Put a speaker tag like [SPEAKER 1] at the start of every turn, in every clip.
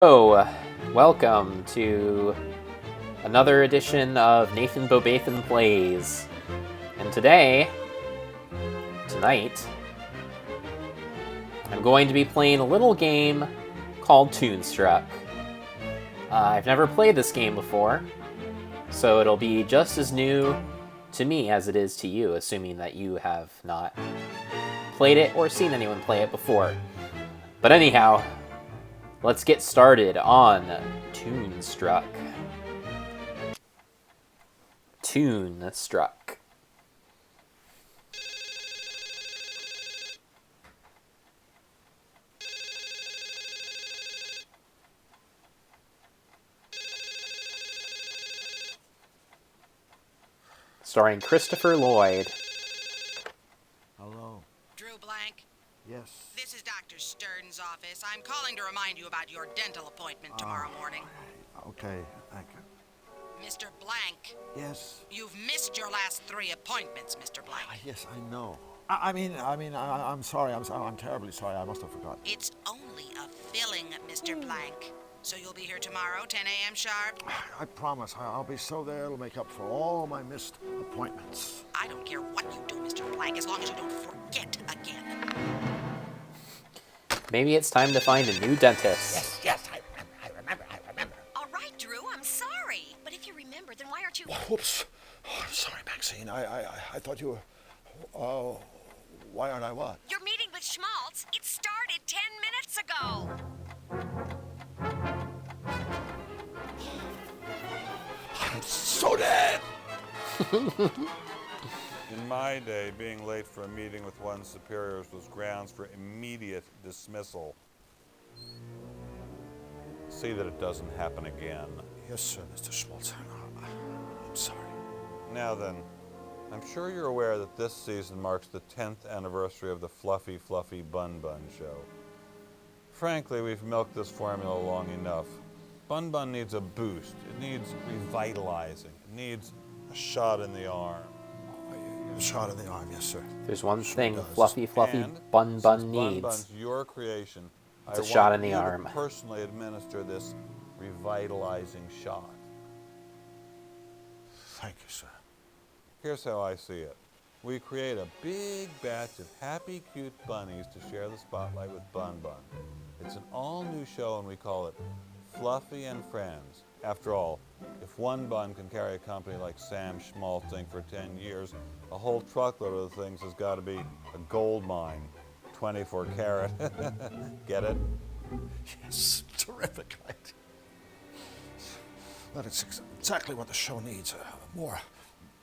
[SPEAKER 1] Oh, welcome to another edition of Nathanbobathan Plays. And tonight, I'm going to be playing a little game called Toonstruck. I've never played this game before, so it'll be just as new to me as it is to you, assuming that you have not played it or seen anyone play it before. But anyhow, let's get started on Toonstruck. Toonstruck. Starring Christopher Lloyd.
[SPEAKER 2] Hello.
[SPEAKER 3] Drew Blank,
[SPEAKER 2] Yes.
[SPEAKER 3] this is Dr. Stern's office. I'm calling to remind you about your dental appointment tomorrow morning.
[SPEAKER 2] Okay, thank you.
[SPEAKER 3] Mr. Blank,
[SPEAKER 2] Yes.
[SPEAKER 3] you've missed your last 3 appointments, Mr. Blank.
[SPEAKER 2] Yes, I know. I'm sorry. I'm terribly sorry. I must have forgotten.
[SPEAKER 3] It's only a filling, Mr. Blank. So you'll be here tomorrow, 10 a.m. sharp?
[SPEAKER 2] I promise. I'll be so there. It'll make up for all my missed appointments.
[SPEAKER 3] I don't care what you do, Mr. Blank, as long as you don't forget again.
[SPEAKER 1] Maybe it's time to find a new dentist.
[SPEAKER 2] Yes, I remember.
[SPEAKER 3] All right, Drew, I'm sorry. But if you remember, then why aren't you...
[SPEAKER 2] Whoops. Oh, I'm sorry, Maxine. I thought you were... why aren't I what?
[SPEAKER 3] Your meeting with Schmaltz, it started 10 minutes ago.
[SPEAKER 2] I'm so dead.
[SPEAKER 4] In my day, being late for a meeting with one's superiors was grounds for immediate dismissal. See that it doesn't happen again.
[SPEAKER 2] Yes, sir, Mr. Schmaltz. I'm sorry.
[SPEAKER 4] Now then, I'm sure you're aware that this season marks the 10th anniversary of the Fluffy Bun Bun show. Frankly, we've milked this formula long enough. Bun Bun needs a boost. It needs revitalizing. It needs a shot in the arm.
[SPEAKER 2] A shot in the arm, yes, sir.
[SPEAKER 1] There's one thing
[SPEAKER 2] does.
[SPEAKER 1] Fluffy
[SPEAKER 4] And
[SPEAKER 1] Bun
[SPEAKER 4] since
[SPEAKER 1] needs.
[SPEAKER 4] Bun's your creation.
[SPEAKER 1] It's a
[SPEAKER 4] I
[SPEAKER 1] shot
[SPEAKER 4] want
[SPEAKER 1] in the
[SPEAKER 4] you to
[SPEAKER 1] arm.
[SPEAKER 4] personally administer this revitalizing shot.
[SPEAKER 2] Thank you, sir.
[SPEAKER 4] Here's how I see it. We create a big batch of happy, cute bunnies to share the spotlight with Bun Bun. It's an all-new show and we call it Fluffy and Friends. After all, if one bun can carry a company like Sam Schmaltz for 10 years, a whole truckload of the things has got to be a gold mine. 24 karat. Get it?
[SPEAKER 2] Yes, terrific idea. That is exactly what the show needs. More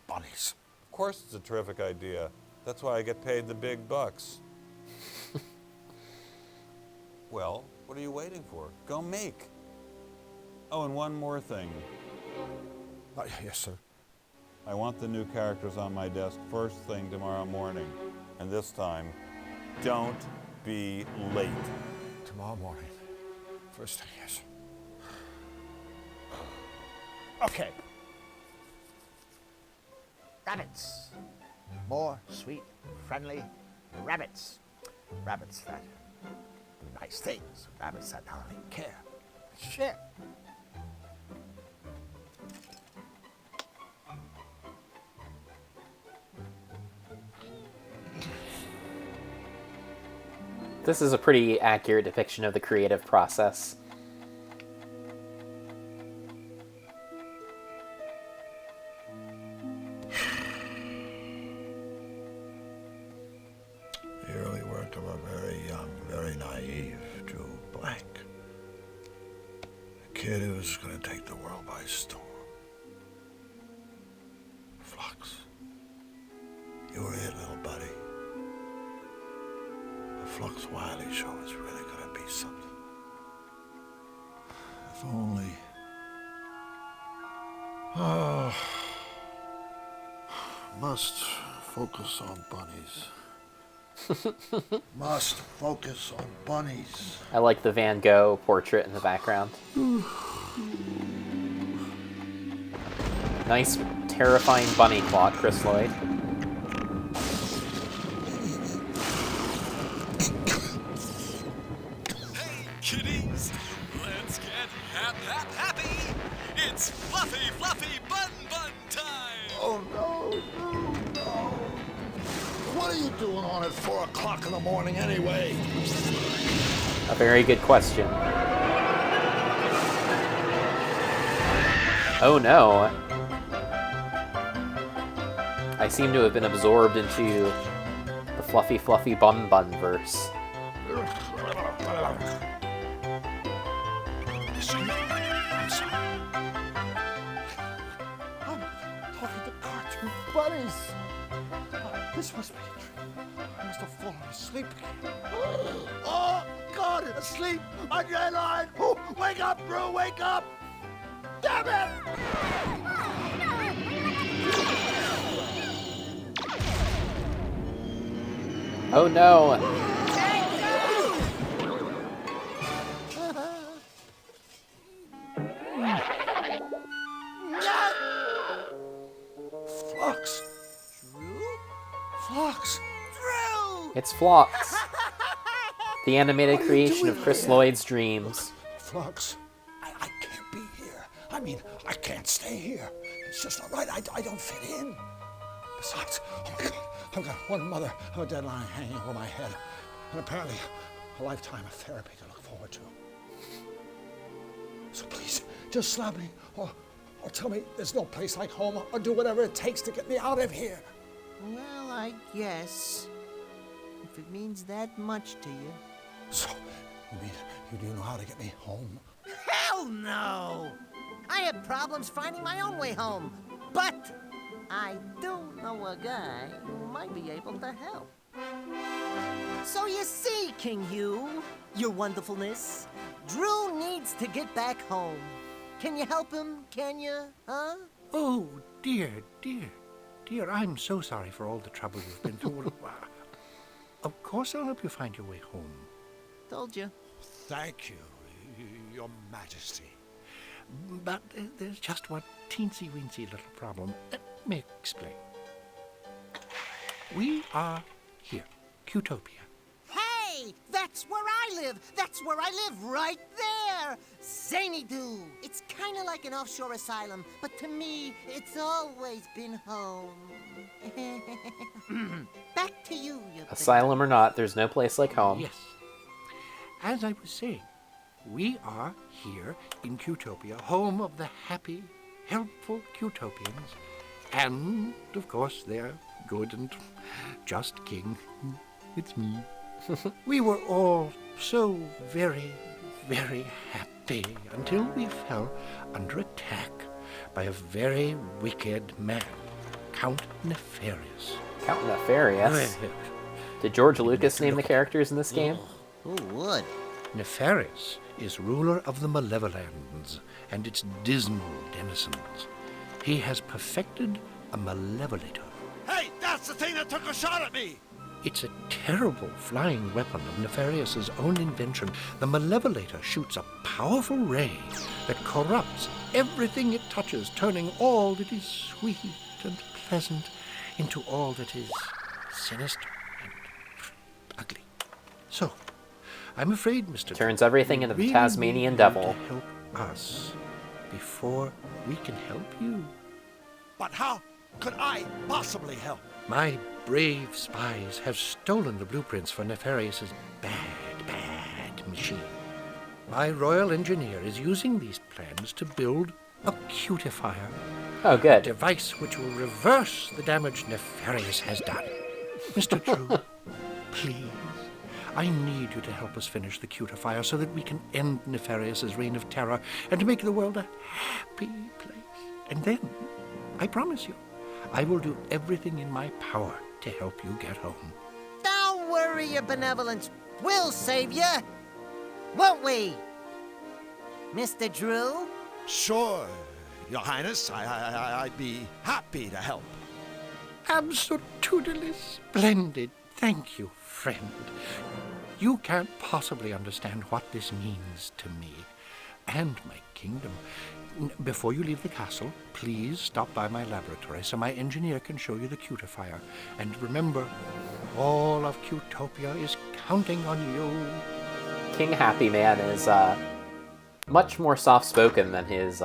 [SPEAKER 2] bunnies.
[SPEAKER 4] Of course it's a terrific idea. That's why I get paid the big bucks. Well, what are you waiting for? Go make. Oh, and one more thing.
[SPEAKER 2] Yes, sir.
[SPEAKER 4] I want the new characters on my desk first thing tomorrow morning. And this time, don't be late.
[SPEAKER 2] Tomorrow morning. First thing, yes. Okay. Rabbits. More sweet, friendly rabbits. Rabbits that do nice things. Rabbits that not only care, but share.
[SPEAKER 1] This is a pretty accurate depiction of the creative process.
[SPEAKER 2] The early work of a very young, very naive Drew Blank. A kid who was going to take the world by storm. Flux. You were it, little buddy. The Flux Wiley show is really going to be something. If only... Oh... Must focus on bunnies. Must focus on bunnies.
[SPEAKER 1] I like the Van Gogh portrait in the background. Nice, terrifying bunny claw, Chris Lloyd.
[SPEAKER 5] Kitties, let's get Get happy! It's Fluffy Bun Bun time!
[SPEAKER 2] Oh, no. What are you doing on at 4 o'clock in the morning anyway?
[SPEAKER 1] A very good question. Oh no. I seem to have been absorbed into the Fluffy Bun Bun verse.
[SPEAKER 2] I'm sorry. I'm talking to cartoon bunnies. This must be a dream. I must have fallen asleep again. Oh, God, asleep on your line. Oh, wake up, Brew, wake up. Damn it!
[SPEAKER 1] Oh no!
[SPEAKER 2] Flux. Drew? Flux. Drew!
[SPEAKER 1] It's Phlox, the animated
[SPEAKER 2] What are you
[SPEAKER 1] creation
[SPEAKER 2] doing
[SPEAKER 1] of Chris
[SPEAKER 2] here?
[SPEAKER 1] Lloyd's dreams.
[SPEAKER 2] Flux, I can't be here. I mean, I can't stay here. It's just not right. I don't fit in. Besides, oh my God, I've got one mother of a deadline hanging over my head, and apparently a lifetime of therapy to look forward to. So please, just slap me, or tell me there's no place like home, or do whatever it takes to get me out of here.
[SPEAKER 6] Well, I guess. If it means that much to you.
[SPEAKER 2] So, you mean you do know how to get me home?
[SPEAKER 6] Hell no! I had problems finding my own way home. But I do know a guy who might be able to help. So you see, King Hugh, your wonderfulness, Drew needs to get back home. Can you help him, can you, huh?
[SPEAKER 7] Oh, dear, I'm so sorry for all the trouble you've been through. Of course I'll help you find your way home.
[SPEAKER 6] Told you.
[SPEAKER 2] Thank you, Your Majesty.
[SPEAKER 7] But there's just one teensy-weensy little problem. Let me explain. We are here, Qtopia.
[SPEAKER 6] Hey, that's where I live. That's where I live, right there. Zany-Doo. It's kind of like an offshore asylum, but to me, it's always been home. Back to you,
[SPEAKER 1] Asylum or not, there's no place like home.
[SPEAKER 7] Yes. As I was saying, we are here in Qtopia, home of the happy, helpful Qtopians, and, of course, their good and just king. It's me. We were all so very, very happy until we fell under attack by a very wicked man, Count Nefarious.
[SPEAKER 1] Count Nefarious? Did George Lucas name the characters in this game?
[SPEAKER 6] Who would?
[SPEAKER 7] Nefarious is ruler of the Malevolands and its dismal denizens. He has perfected a malevolator.
[SPEAKER 2] Hey, that's the thing that took a shot at me!
[SPEAKER 7] It's a terrible flying weapon of Nefarious's own invention. The malevolator shoots a powerful ray that corrupts everything it touches, turning all that is sweet and pleasant into all that is sinister and ugly. So, I'm afraid, Mr.
[SPEAKER 1] Turns everything into the
[SPEAKER 7] really
[SPEAKER 1] Tasmanian
[SPEAKER 7] need
[SPEAKER 1] devil.
[SPEAKER 7] you to help us before we can help you.
[SPEAKER 2] But how could I possibly help?
[SPEAKER 7] My brave spies have stolen the blueprints for Nefarious's bad machine. My royal engineer is using these plans to build a cutifier.
[SPEAKER 1] Oh,
[SPEAKER 7] A
[SPEAKER 1] good.
[SPEAKER 7] device which will reverse the damage Nefarious has done. Mr. Drew, please, I need you to help us finish the cutifier so that we can end Nefarious's reign of terror and to make the world a happy place. And then, I promise you, I will do everything in my power to help you get home.
[SPEAKER 6] Don't worry, Your Benevolence. We'll save you. Won't we? Mr. Drew?
[SPEAKER 2] Sure, Your Highness. I'd be happy to help.
[SPEAKER 7] Absolutely splendid. Thank you, friend. You can't possibly understand what this means to me and my kingdom. Before you leave the castle, please stop by my laboratory so my engineer can show you the cutifier. And remember, all of Qtopia is counting on you.
[SPEAKER 1] King Happy Man is much more soft-spoken than his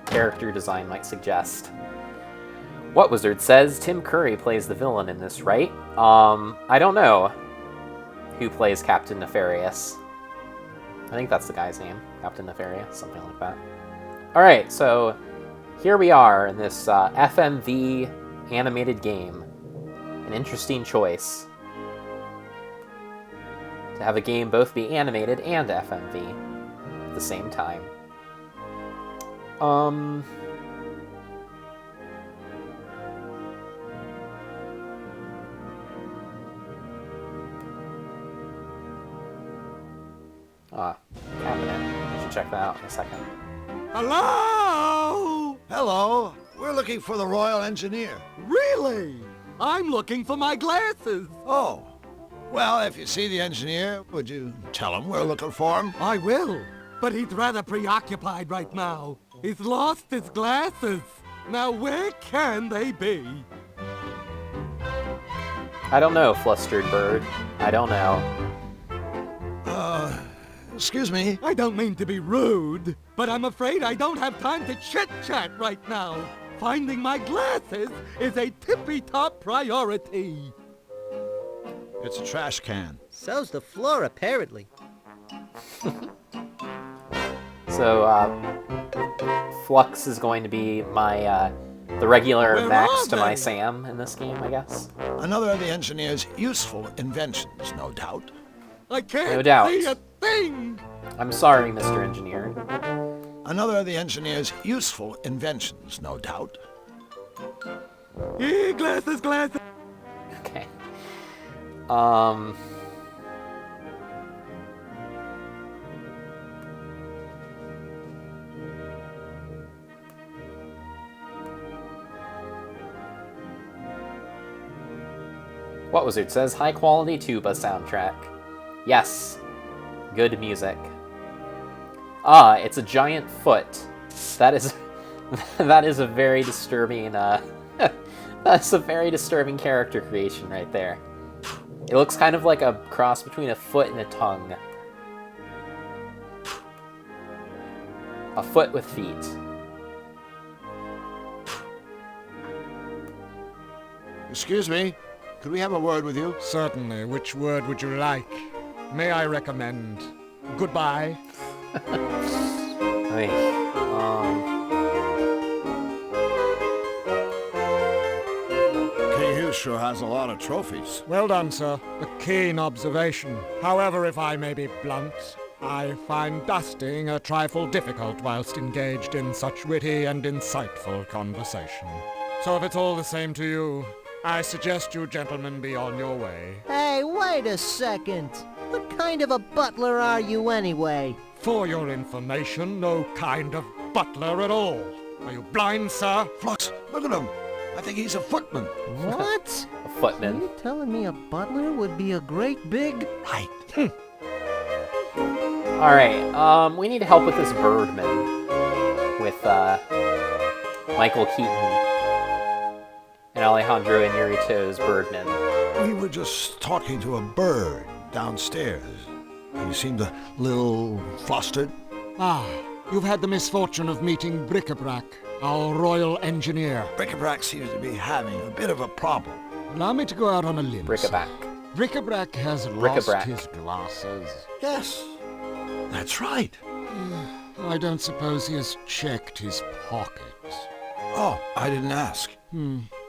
[SPEAKER 1] character design might suggest. What Wizard says Tim Curry plays the villain in this, right? I don't know who plays Captain Nefarious. I think that's the guy's name, Captain Nefarious, something like that. Alright, so here we are in this FMV animated game. An interesting choice. To have a game both be animated and FMV at the same time. Cabinet. I should check that out in a second.
[SPEAKER 2] Hello? Hello. We're looking for the Royal Engineer.
[SPEAKER 5] Really? I'm looking for my glasses.
[SPEAKER 2] Oh. Well, if you see the engineer, would you tell him we're looking for him?
[SPEAKER 5] I will, but he's rather preoccupied right now. He's lost his glasses. Now where can they be?
[SPEAKER 1] I don't know, Flustered Bird. I don't know.
[SPEAKER 2] Excuse me.
[SPEAKER 5] I don't mean to be rude, but I'm afraid I don't have time to chit-chat right now. Finding my glasses is a tippy-top priority.
[SPEAKER 2] It's a trash can.
[SPEAKER 6] So's the floor, apparently.
[SPEAKER 1] So, Flux is going to be my, the regular
[SPEAKER 5] Where
[SPEAKER 1] Max
[SPEAKER 5] are
[SPEAKER 1] to my
[SPEAKER 5] they?
[SPEAKER 1] Sam in this game, I guess.
[SPEAKER 2] Another of the engineer's useful inventions, no doubt.
[SPEAKER 5] I can't
[SPEAKER 1] No doubt.
[SPEAKER 5] see a thing.
[SPEAKER 1] I'm sorry, Mr. Engineer.
[SPEAKER 2] Another of the engineer's useful inventions, no doubt.
[SPEAKER 5] Glasses, glasses.
[SPEAKER 1] Okay. What Wizard says, high quality tuba soundtrack. Yes. Good music. It's a giant foot. That is that is a very disturbing that's a very disturbing character creation right there. It looks kind of like a cross between a foot and a tongue. A foot with feet.
[SPEAKER 2] Excuse me. Could we have a word with you?
[SPEAKER 8] Certainly. Which word would you like? May I recommend goodbye?
[SPEAKER 1] Hey,
[SPEAKER 2] King Hugh sure has a lot of trophies.
[SPEAKER 8] Well done, sir. A keen observation. However, if I may be blunt, I find dusting a trifle difficult whilst engaged in such witty and insightful conversation. So if it's all the same to you, I suggest you gentlemen be on your way.
[SPEAKER 6] Hey, wait a second. What kind of a butler are you anyway?
[SPEAKER 8] For your information, no kind of butler at all. Are you blind, sir?
[SPEAKER 2] Flux, look at him. I think he's a footman.
[SPEAKER 6] What?
[SPEAKER 1] a footman.
[SPEAKER 6] You telling me a butler would be a great big...
[SPEAKER 2] Right.
[SPEAKER 1] Alright, we need help with this Birdman. With, Michael Keaton. And Alejandro Inarritu's Birdman.
[SPEAKER 2] We were just talking to a bird downstairs. He seemed a little flustered.
[SPEAKER 8] Ah, you've had the misfortune of meeting Bric-a-Brac, our royal engineer.
[SPEAKER 2] Bric-a-Brac seems to be having a bit of a problem.
[SPEAKER 8] Allow me to go out on a limb.
[SPEAKER 1] Bric-a-Brac.
[SPEAKER 8] Bric-a-Brac has
[SPEAKER 1] Bric-a-brac.
[SPEAKER 8] lost his glasses.
[SPEAKER 2] Yes, that's right.
[SPEAKER 8] I don't suppose he has checked his pockets.
[SPEAKER 2] Oh, I didn't ask.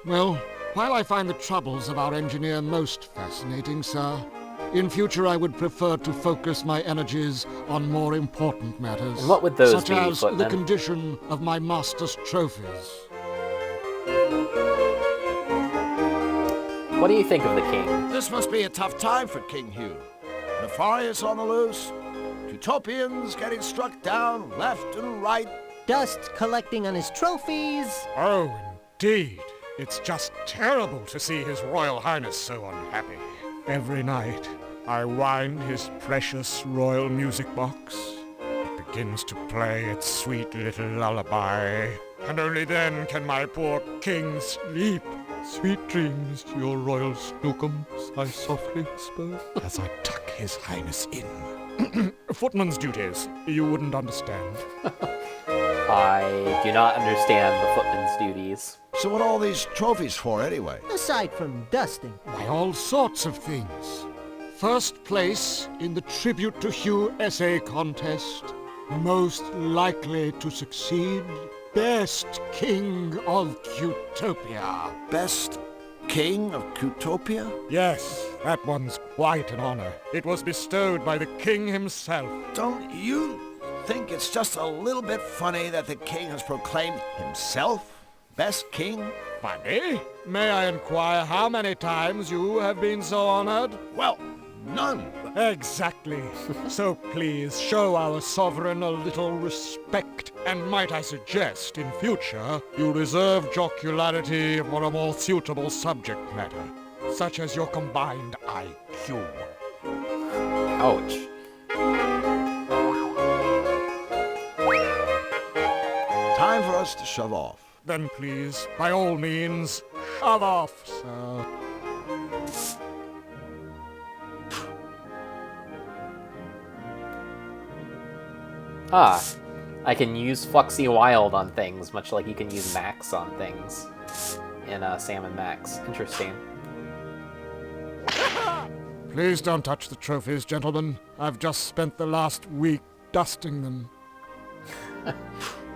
[SPEAKER 8] Well, while I find the troubles of our engineer most fascinating, sir, in future I would prefer to focus my energies on more important matters.
[SPEAKER 1] And what would those
[SPEAKER 8] such
[SPEAKER 1] be,
[SPEAKER 8] as the
[SPEAKER 1] Footman?
[SPEAKER 8] condition of my master's trophies.
[SPEAKER 1] What do you think of the king?
[SPEAKER 2] This must be a tough time for King Hugh. Nefarious on the loose, Utopians getting struck down left and right.
[SPEAKER 6] Dust collecting on his trophies.
[SPEAKER 8] Oh, indeed. It's just terrible to see His Royal Highness so unhappy. Every night, I wind his precious royal music box. It begins to play its sweet little lullaby. And only then can my poor king sleep. Sweet dreams, your royal snookums, I softly whisper, as I tuck his highness in. Footman's duties. You wouldn't understand.
[SPEAKER 1] I do not understand the footman's duties.
[SPEAKER 2] So what are all these trophies for, anyway?
[SPEAKER 6] Aside from dusting.
[SPEAKER 8] Why, all sorts of things. First place in the Tribute to Hugh essay contest. Most likely to succeed. Best King of Cutopia.
[SPEAKER 2] Best King of Cutopia?
[SPEAKER 8] Yes, that one's quite an honor. It was bestowed by the king himself.
[SPEAKER 2] Don't you think it's just a little bit funny that the king has proclaimed himself best king?
[SPEAKER 8] Funny? May I inquire how many times you have been so honored?
[SPEAKER 2] Well, none.
[SPEAKER 8] Exactly. So please show our sovereign a little respect. And might I suggest, in future, you reserve jocularity for a more suitable subject matter, such as your combined IQ.
[SPEAKER 1] Ouch.
[SPEAKER 2] Time for us to shove off.
[SPEAKER 8] Then please, by all means, shove off, sir.
[SPEAKER 1] Ah, I can use Fluxy Wild on things, much like you can use Max on things in Sam and Max. Interesting.
[SPEAKER 8] Please don't touch the trophies, gentlemen. I've just spent the last week dusting them.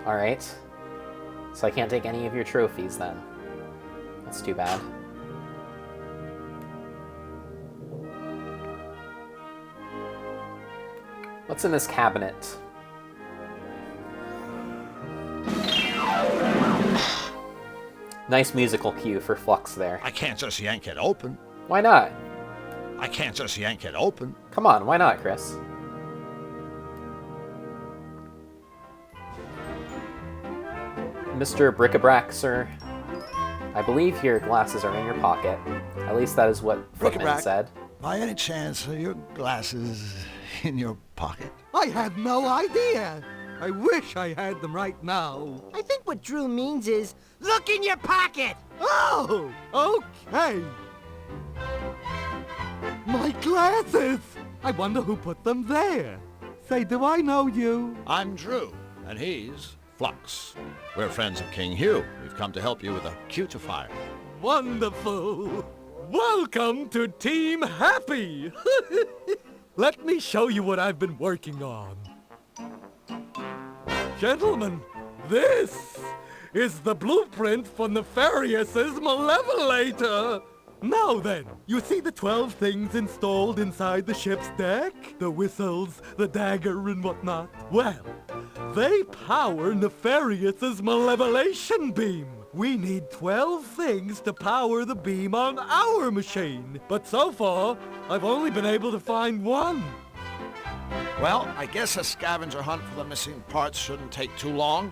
[SPEAKER 1] Alright. So I can't take any of your trophies then. That's too bad. What's in this cabinet? Nice musical cue for Flux there.
[SPEAKER 2] I can't just yank it open.
[SPEAKER 1] Why not?
[SPEAKER 2] I can't just yank it open.
[SPEAKER 1] Come on, why not, Chris? Mr. Bric-a-Brac, sir. I believe your glasses are in your pocket. At least that is what Footman
[SPEAKER 2] Bric-a-brac.
[SPEAKER 1] said.
[SPEAKER 2] By any chance, are your glasses in your pocket?
[SPEAKER 5] I had no idea. I wish I had them right now.
[SPEAKER 6] I think what Drew means is, look in your pocket!
[SPEAKER 5] Oh, okay. My glasses! I wonder who put them there. Say, do I know you?
[SPEAKER 2] I'm Drew, and he's Flux. We're friends of King Hugh. We've come to help you with a cutifier.
[SPEAKER 5] Wonderful. Welcome to Team Happy. Let me show you what I've been working on. Gentlemen, this is the blueprint for Nefarious's Malevolator. Now then, you see the 12 things installed inside the ship's deck? The whistles, the dagger, and whatnot? Well, they power Nefarious's Malevolation beam. We need 12 things to power the beam on our machine. But so far, I've only been able to find one.
[SPEAKER 2] Well, I guess a scavenger hunt for the missing parts shouldn't take too long.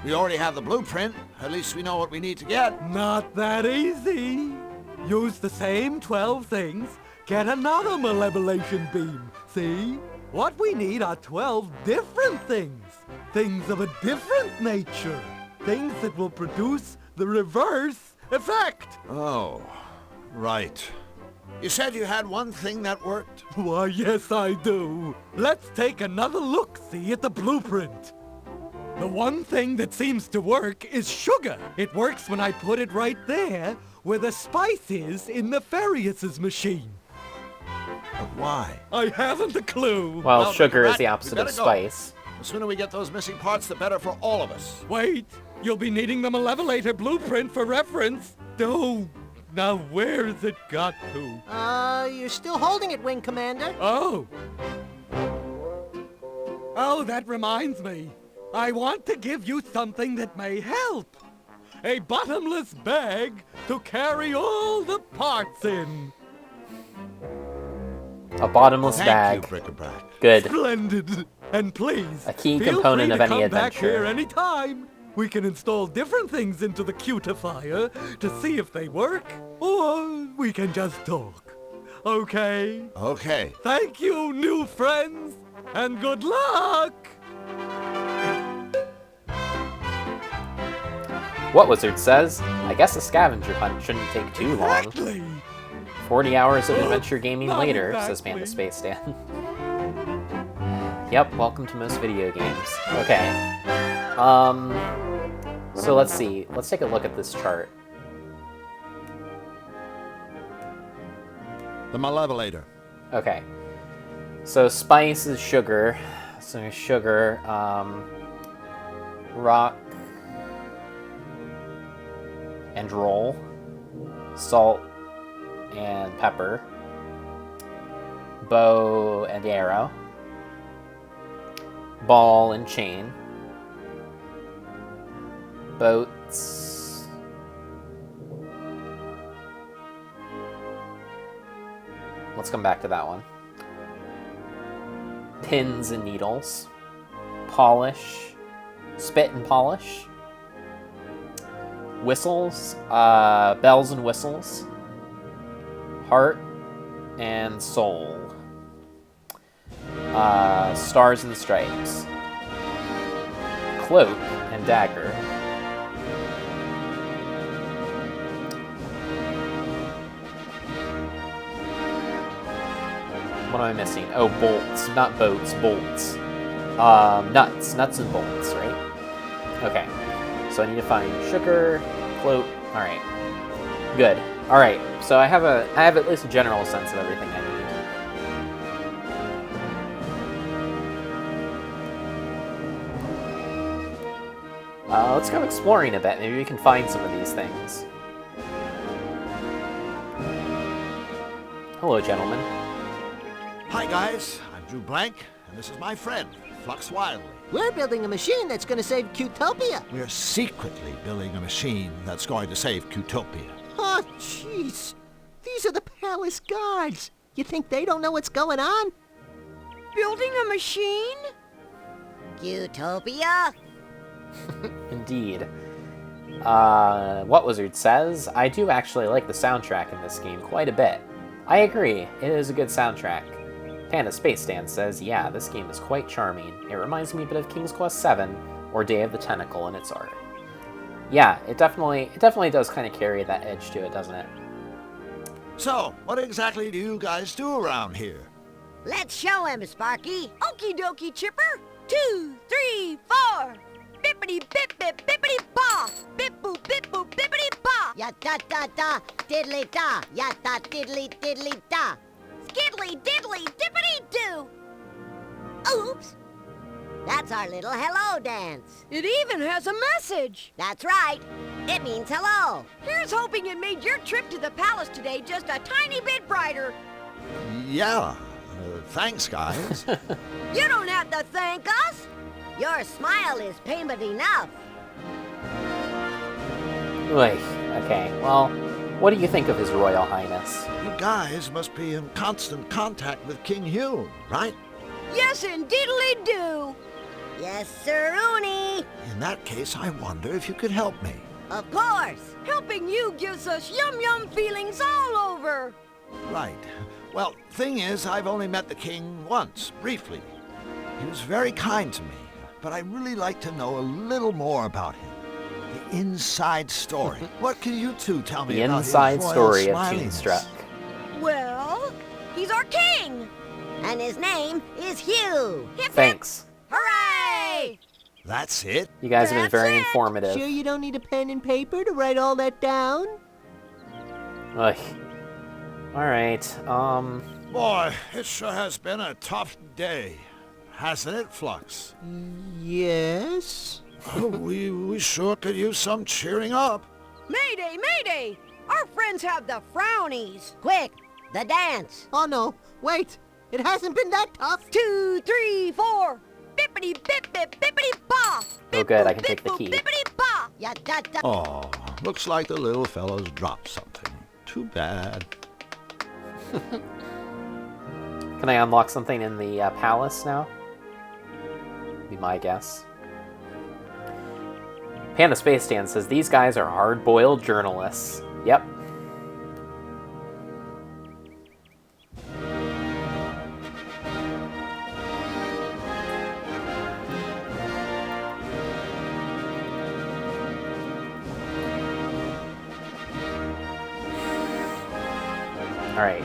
[SPEAKER 2] We already have the blueprint. At least we know what we need to get.
[SPEAKER 5] Not that easy. Use the same 12 things, get another Malevolation beam. See? What we need are 12 different things. Things of a different nature. Things that will produce the reverse effect.
[SPEAKER 2] Oh, right. You said you had one thing that worked?
[SPEAKER 5] Why, yes, I do. Let's take another look-see at the blueprint. The one thing that seems to work is sugar. It works when I put it right there where the spice is in Nefarious' machine.
[SPEAKER 2] But why?
[SPEAKER 5] I haven't a clue.
[SPEAKER 1] Well, sugar is
[SPEAKER 2] Bric-a-brac,
[SPEAKER 1] the
[SPEAKER 2] we
[SPEAKER 1] opposite
[SPEAKER 2] better
[SPEAKER 1] of
[SPEAKER 2] go.
[SPEAKER 1] spice.
[SPEAKER 2] The sooner we get those missing parts, the better for all of us.
[SPEAKER 5] Wait, you'll be needing the Malevolator blueprint for reference. Oh, now where's it got to?
[SPEAKER 6] You're still holding it, Wing Commander.
[SPEAKER 5] Oh. Oh, that reminds me. I want to give you something that may help. A bottomless bag to carry all the parts in.
[SPEAKER 1] A bottomless
[SPEAKER 2] Thank
[SPEAKER 1] bag.
[SPEAKER 2] you, Bric-a-brac.
[SPEAKER 1] Good.
[SPEAKER 5] Splendid. And please,
[SPEAKER 1] A key
[SPEAKER 5] feel
[SPEAKER 1] component
[SPEAKER 5] free
[SPEAKER 1] of
[SPEAKER 5] to
[SPEAKER 1] any
[SPEAKER 5] come back
[SPEAKER 1] adventure.
[SPEAKER 5] here anytime. We can install different things into the cutifier to see if they work, or we can just talk. Okay?
[SPEAKER 2] Okay.
[SPEAKER 5] Thank you, new friends, and good luck!
[SPEAKER 1] What Wizard says, I guess a scavenger hunt shouldn't take too long.
[SPEAKER 5] Exactly!
[SPEAKER 1] 40 hours of adventure gaming
[SPEAKER 5] Not
[SPEAKER 1] later, says
[SPEAKER 5] exactly.
[SPEAKER 1] Panda Space Dan. Yep, welcome to most video games. Okay. So let's see. Let's take a look at this chart.
[SPEAKER 2] The Malevolator.
[SPEAKER 1] Okay. So spice is sugar. So sugar, rock and roll, salt and pepper, bow and arrow, ball and chain, boats, let's come back to that one, pins and needles, polish, spit and polish, whistles, bells and whistles, heart and soul, stars and stripes, cloak and dagger, what am I missing? Oh, bolts, not boats, bolts. Nuts and bolts, right? Okay, so I need to find sugar, cloak. All right, good. All right, so I have at least a general sense of everything I need. Let's go exploring a bit. Maybe we can find some of these things. Hello, gentlemen.
[SPEAKER 2] Hi, guys. I'm Drew Blank, and this is my friend, Flux Wildly.
[SPEAKER 6] We're building a machine that's gonna save Cutopia.
[SPEAKER 2] We're secretly building a machine that's going to save Cutopia.
[SPEAKER 6] Oh, jeez. These are the palace guards. You think they don't know what's going on?
[SPEAKER 9] Building a machine?
[SPEAKER 6] Cutopia?
[SPEAKER 1] Indeed. What Wizard says, I do actually like the soundtrack in this game quite a bit. I agree, it is a good soundtrack. Panda Space Dance says, yeah, this game is quite charming. It reminds me a bit of King's Quest VII or Day of the Tentacle in its art. Yeah, it definitely does kind of carry that edge to it, doesn't it?
[SPEAKER 2] So, what exactly do you guys do around here?
[SPEAKER 9] Let's show him, Sparky. Okie dokie, Chipper. 2, 3, 4. Bippity bip bip bippity ba. Bip boop bip boop bippity ba.
[SPEAKER 6] Ya da da da, diddly da. Ya da diddly diddly da.
[SPEAKER 9] Skiddly diddly dippity doo. Oops.
[SPEAKER 6] That's our little hello dance.
[SPEAKER 9] It even has a message.
[SPEAKER 6] That's right. It means hello.
[SPEAKER 9] Here's hoping it made your trip to the palace today just a tiny bit brighter.
[SPEAKER 2] Yeah, thanks, guys.
[SPEAKER 9] You don't have to thank us.
[SPEAKER 6] Your smile is payment enough.
[SPEAKER 1] Oy, okay, well, what do you think of His Royal Highness?
[SPEAKER 2] You guys must be in constant contact with King Hugh, right?
[SPEAKER 9] Yes, indeedly do.
[SPEAKER 6] Yes, sir, Rooney.
[SPEAKER 2] In that case, I wonder if you could help me.
[SPEAKER 6] Of course.
[SPEAKER 9] Helping you gives us yum-yum feelings all over.
[SPEAKER 2] Right. Well, thing is, I've only met the king once, briefly. He was very kind to me, but I'd really like to know a little more about him. The inside story. What can you two tell me
[SPEAKER 1] The
[SPEAKER 2] about his
[SPEAKER 1] inside
[SPEAKER 2] royal
[SPEAKER 1] story of
[SPEAKER 2] smiliness?
[SPEAKER 1] Toonstruck.
[SPEAKER 9] Well, he's our king.
[SPEAKER 6] And his name is Hugh.
[SPEAKER 9] Hip,
[SPEAKER 1] Thanks.
[SPEAKER 9] hooray!
[SPEAKER 2] That's it?
[SPEAKER 1] You guys have been very
[SPEAKER 9] That's it.
[SPEAKER 1] informative.
[SPEAKER 6] Sure you don't need a pen and paper to write all that down?
[SPEAKER 1] Ugh. Alright,
[SPEAKER 2] Boy, it sure has been a tough day. Hasn't it, Flux?
[SPEAKER 6] Yes.
[SPEAKER 2] we sure could use some cheering up.
[SPEAKER 9] Mayday, mayday! Our friends have the frownies.
[SPEAKER 6] Quick, the dance. Oh no, wait. It hasn't been that tough.
[SPEAKER 9] 2, 3, 4. Bippity bip bip bippity ba.
[SPEAKER 1] Oh, good, I can take the key.
[SPEAKER 9] Bippity ba.
[SPEAKER 6] Ya da da.
[SPEAKER 2] Oh, looks like the little fellow's dropped something. Too bad.
[SPEAKER 1] can I unlock something in the palace now? Be my guess. Panda Space Dance says, these guys are hard-boiled journalists. Yep. Alright,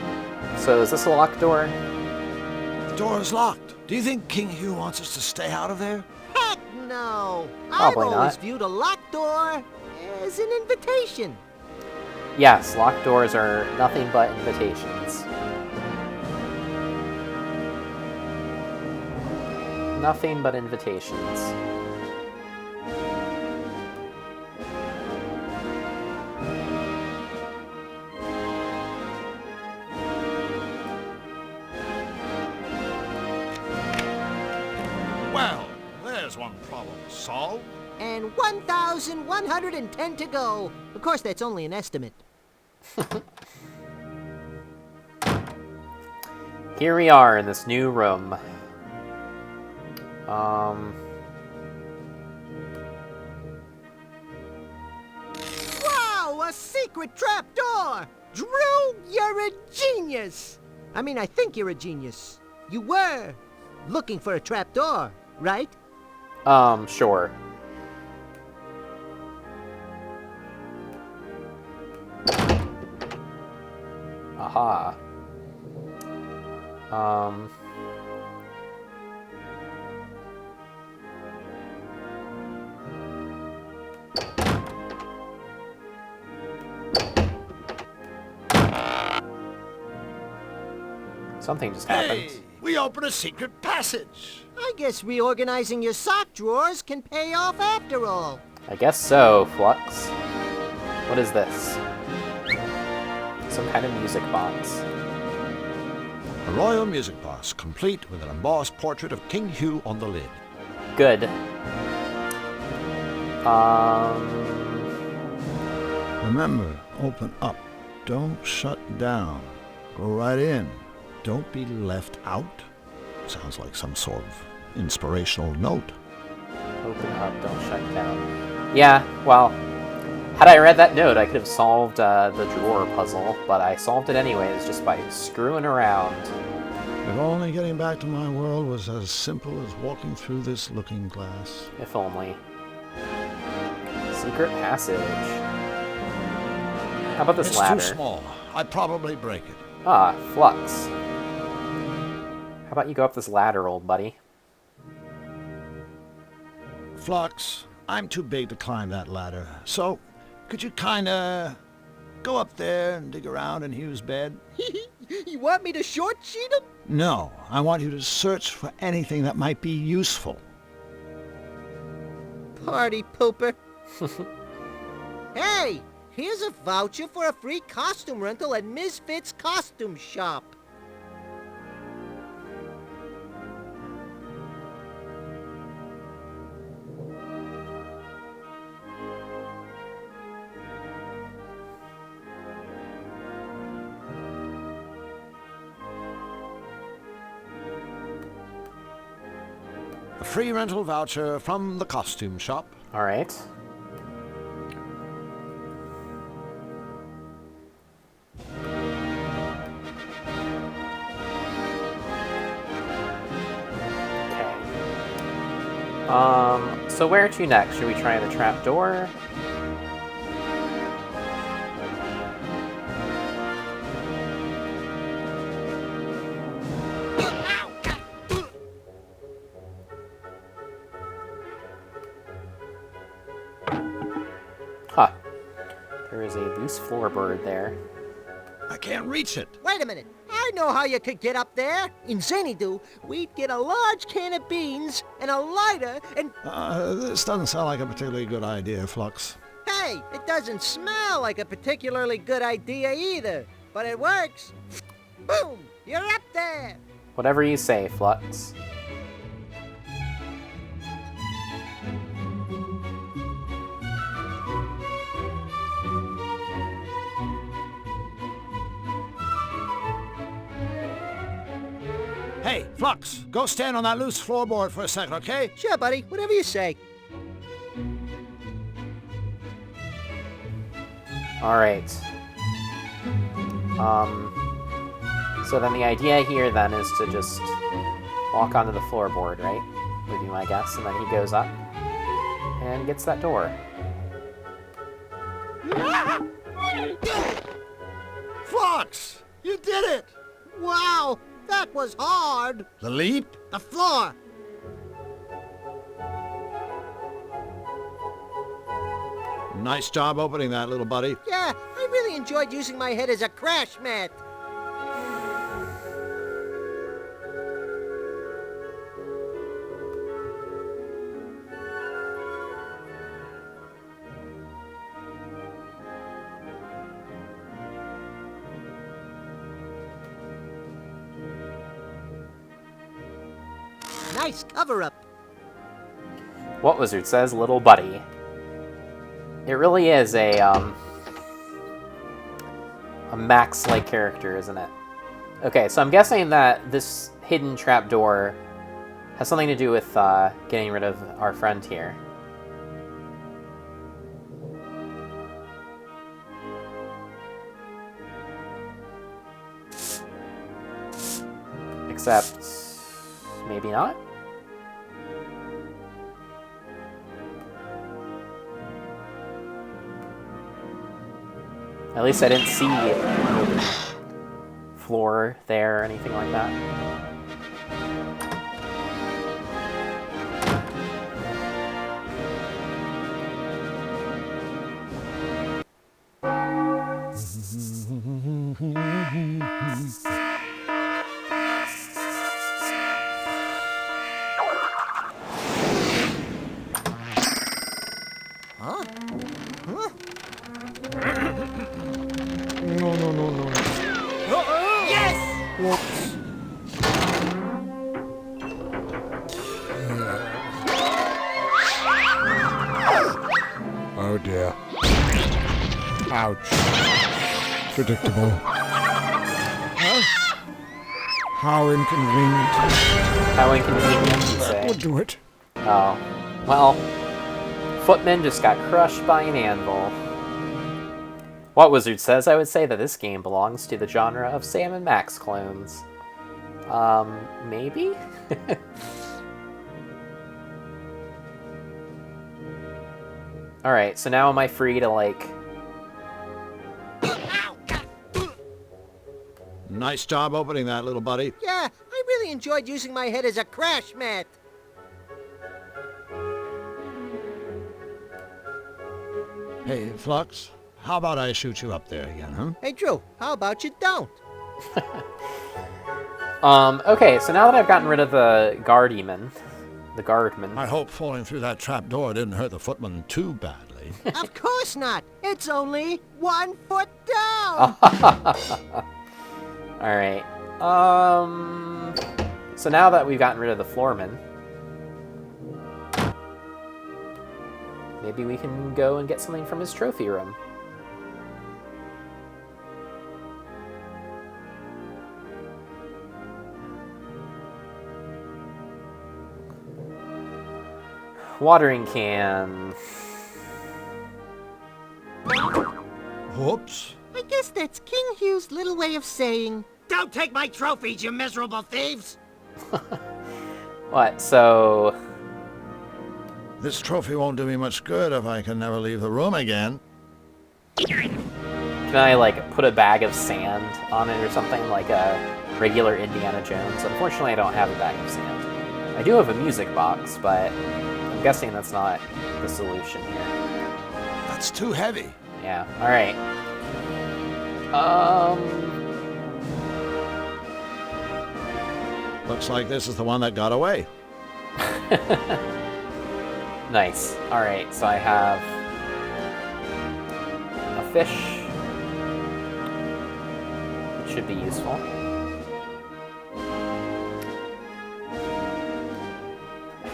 [SPEAKER 1] so is this a locked door?
[SPEAKER 2] The door is locked. Do you think King Hugh wants us to stay out of there?
[SPEAKER 6] Heck no!
[SPEAKER 1] Probably
[SPEAKER 6] I've always
[SPEAKER 1] not.
[SPEAKER 6] viewed a locked door as an invitation.
[SPEAKER 1] Yes, locked doors are nothing but invitations. Nothing but invitations.
[SPEAKER 2] Well, there's one problem solved.
[SPEAKER 6] And 1,110 to go. Of course, that's only an estimate.
[SPEAKER 1] Here we are in this new room.
[SPEAKER 6] Wow, a secret trapdoor! Drew, you're a genius! I mean, I think you're a genius. You were looking for a trapdoor, right?
[SPEAKER 1] Sure. Aha. Something just happened.
[SPEAKER 2] Hey, we opened a secret passage.
[SPEAKER 6] I guess reorganizing your sock drawers can pay off after all.
[SPEAKER 1] I guess so, Flux. What is this? Some kind of music box.
[SPEAKER 2] A royal music box, complete with an embossed portrait of King Hugh on the lid.
[SPEAKER 1] Good.
[SPEAKER 2] Remember, open up. Don't shut down. Go right in. Don't be left out. Sounds like some sort of inspirational note.
[SPEAKER 1] Open up, don't shut down. Yeah, well, had I read that note, I could have solved the drawer puzzle, but I solved it anyways just by screwing around.
[SPEAKER 2] If only getting back to my world was as simple as walking through this looking glass.
[SPEAKER 1] If only. Secret passage. How about this ladder?
[SPEAKER 2] It's too small. I'd probably break it.
[SPEAKER 1] Ah, Flux. How about you go up this ladder, old buddy?
[SPEAKER 2] Flux, I'm too big to climb that ladder. So, could you kinda go up there and dig around in Hugh's bed?
[SPEAKER 6] You want me to short sheet him?
[SPEAKER 2] No, I want you to search for anything that might be useful.
[SPEAKER 6] Party pooper. Hey, here's a voucher for a free costume rental at Misfits Costume Shop.
[SPEAKER 2] A free rental voucher from the costume shop.
[SPEAKER 1] All right. Okay. So where to next? Should we try the trapdoor? Huh. There is a loose floorboard there.
[SPEAKER 2] I can't reach it.
[SPEAKER 6] Wait a minute. I know how you could get up there. In Xanadu, we'd get a large can of beans and a lighter and...
[SPEAKER 2] This doesn't sound like a particularly good idea, Flux.
[SPEAKER 6] Hey, it doesn't smell like a particularly good idea either. But it works. Boom! You're up there.
[SPEAKER 1] Whatever you say, Flux.
[SPEAKER 2] Hey, Flux, go stand on that loose floorboard for a second, okay?
[SPEAKER 6] Sure, buddy. Whatever you say.
[SPEAKER 1] All right. So then the idea here then is to just walk onto the floorboard, right? Would be my guess. And then he goes up and gets that door.
[SPEAKER 2] Flux, you did it!
[SPEAKER 6] Wow, that was hard.
[SPEAKER 2] The leap?
[SPEAKER 6] The floor!
[SPEAKER 2] Nice job opening that, little buddy.
[SPEAKER 6] Yeah, I really enjoyed using my head as a crash mat. Nice cover-up.
[SPEAKER 1] What Wizard says, little buddy. It really is a Max-like character, isn't it? Okay, so I'm guessing that this hidden trapdoor has something to do with getting rid of our friend here. Except, maybe not? At least I didn't see the floor there or anything like that.
[SPEAKER 8] No.
[SPEAKER 6] Yes!
[SPEAKER 8] Whoops. Oh dear. Ouch. Predictable. Huh? How inconvenient.
[SPEAKER 1] How inconvenient, you
[SPEAKER 8] That
[SPEAKER 1] say?
[SPEAKER 8] would do it.
[SPEAKER 1] Oh. Well, Footman just got crushed by an anvil. What Wizard says, I would say that this game belongs to the genre of Sam and Max clones. Maybe? Alright, so now am I free to, like...
[SPEAKER 2] Nice job opening that, little buddy.
[SPEAKER 6] Yeah, I really enjoyed using my head as a crash mat.
[SPEAKER 2] Hey, Flux, how about I shoot you up there again, huh?
[SPEAKER 6] Hey, Drew, how about you don't?
[SPEAKER 1] Okay, so now that I've gotten rid of the guardman,
[SPEAKER 2] I hope falling through that trap door didn't hurt the footman too badly.
[SPEAKER 6] Of course not. It's only 1 foot down.
[SPEAKER 1] Alright, so now that we've gotten rid of the floorman, maybe we can go and get something from his trophy room. Watering can.
[SPEAKER 2] Whoops.
[SPEAKER 6] I guess that's King Hugh's little way of saying, "Don't take my trophies, you miserable thieves!"
[SPEAKER 1] What, so...
[SPEAKER 2] This trophy won't do me much good if I can never leave the room again.
[SPEAKER 1] Can I, like, put a bag of sand on it or something, like a regular Indiana Jones? Unfortunately, I don't have a bag of sand. I do have a music box, but I'm guessing that's not the solution here.
[SPEAKER 2] That's too heavy.
[SPEAKER 1] Yeah, alright.
[SPEAKER 2] Looks like this is the one that got away.
[SPEAKER 1] Nice. Alright, so I have a fish. It should be useful.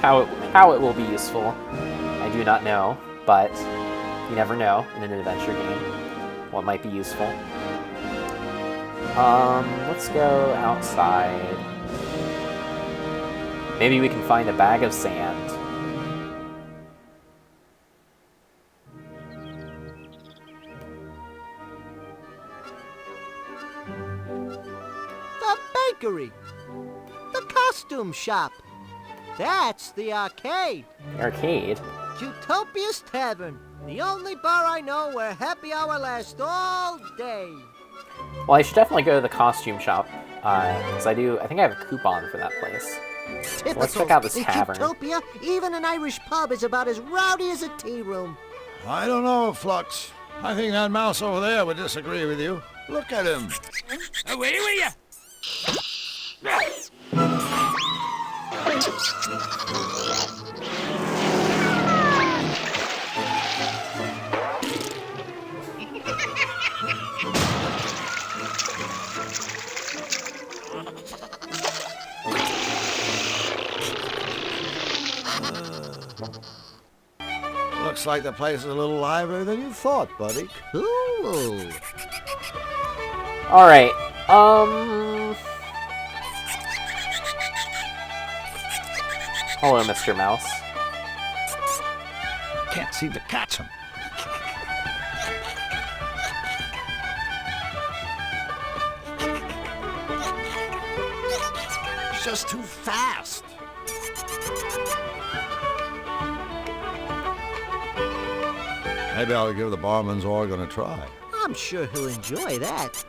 [SPEAKER 1] How it will be useful, I do not know, but you never know in an adventure game what might be useful. Let's go outside. Maybe we can find a bag of sand.
[SPEAKER 6] The bakery. The costume shop. That's the arcade.
[SPEAKER 1] Arcade?
[SPEAKER 6] Utopia's Tavern. The only bar I know where happy hour lasts all day.
[SPEAKER 1] Well, I should definitely go to the costume shop, because I think I have a coupon for that place.
[SPEAKER 6] Typical.
[SPEAKER 1] Let's check out this
[SPEAKER 6] In
[SPEAKER 1] tavern.
[SPEAKER 6] Utopia, even an Irish pub is about as rowdy as a tea room.
[SPEAKER 2] I don't know, Flux. I think that mouse over there would disagree with you. Look at him.
[SPEAKER 10] Away with you!
[SPEAKER 2] Looks like the place is a little livelier than you thought, buddy.
[SPEAKER 6] Ooh.
[SPEAKER 1] All right. Hello, Mr. Mouse.
[SPEAKER 2] Can't seem to catch him. It's just too fast. Maybe I'll give the barman's organ a try.
[SPEAKER 6] I'm sure he'll enjoy that.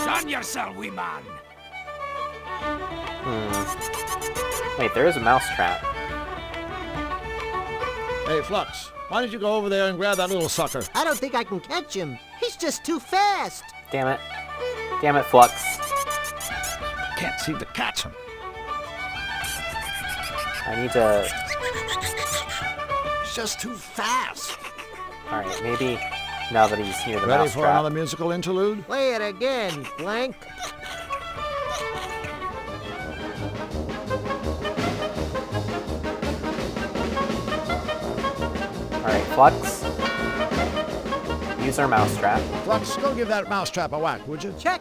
[SPEAKER 10] Done yourself, wee man!
[SPEAKER 1] Wait, there is a mouse trap.
[SPEAKER 2] Hey, Flux, why don't you go over there and grab that little sucker?
[SPEAKER 6] I don't think I can catch him. He's just too fast.
[SPEAKER 1] Damn it. Damn it, Flux.
[SPEAKER 2] Can't seem to catch him.
[SPEAKER 1] I need to...
[SPEAKER 2] It's just too fast.
[SPEAKER 1] Alright, maybe now that he's near the
[SPEAKER 2] Ready
[SPEAKER 1] mouse
[SPEAKER 2] for
[SPEAKER 1] trap.
[SPEAKER 2] another musical interlude?
[SPEAKER 6] Play it again, Blank.
[SPEAKER 1] Alright, Flux. Use our mouse trap.
[SPEAKER 2] Flux, go give that mousetrap a whack, would you?
[SPEAKER 6] Check.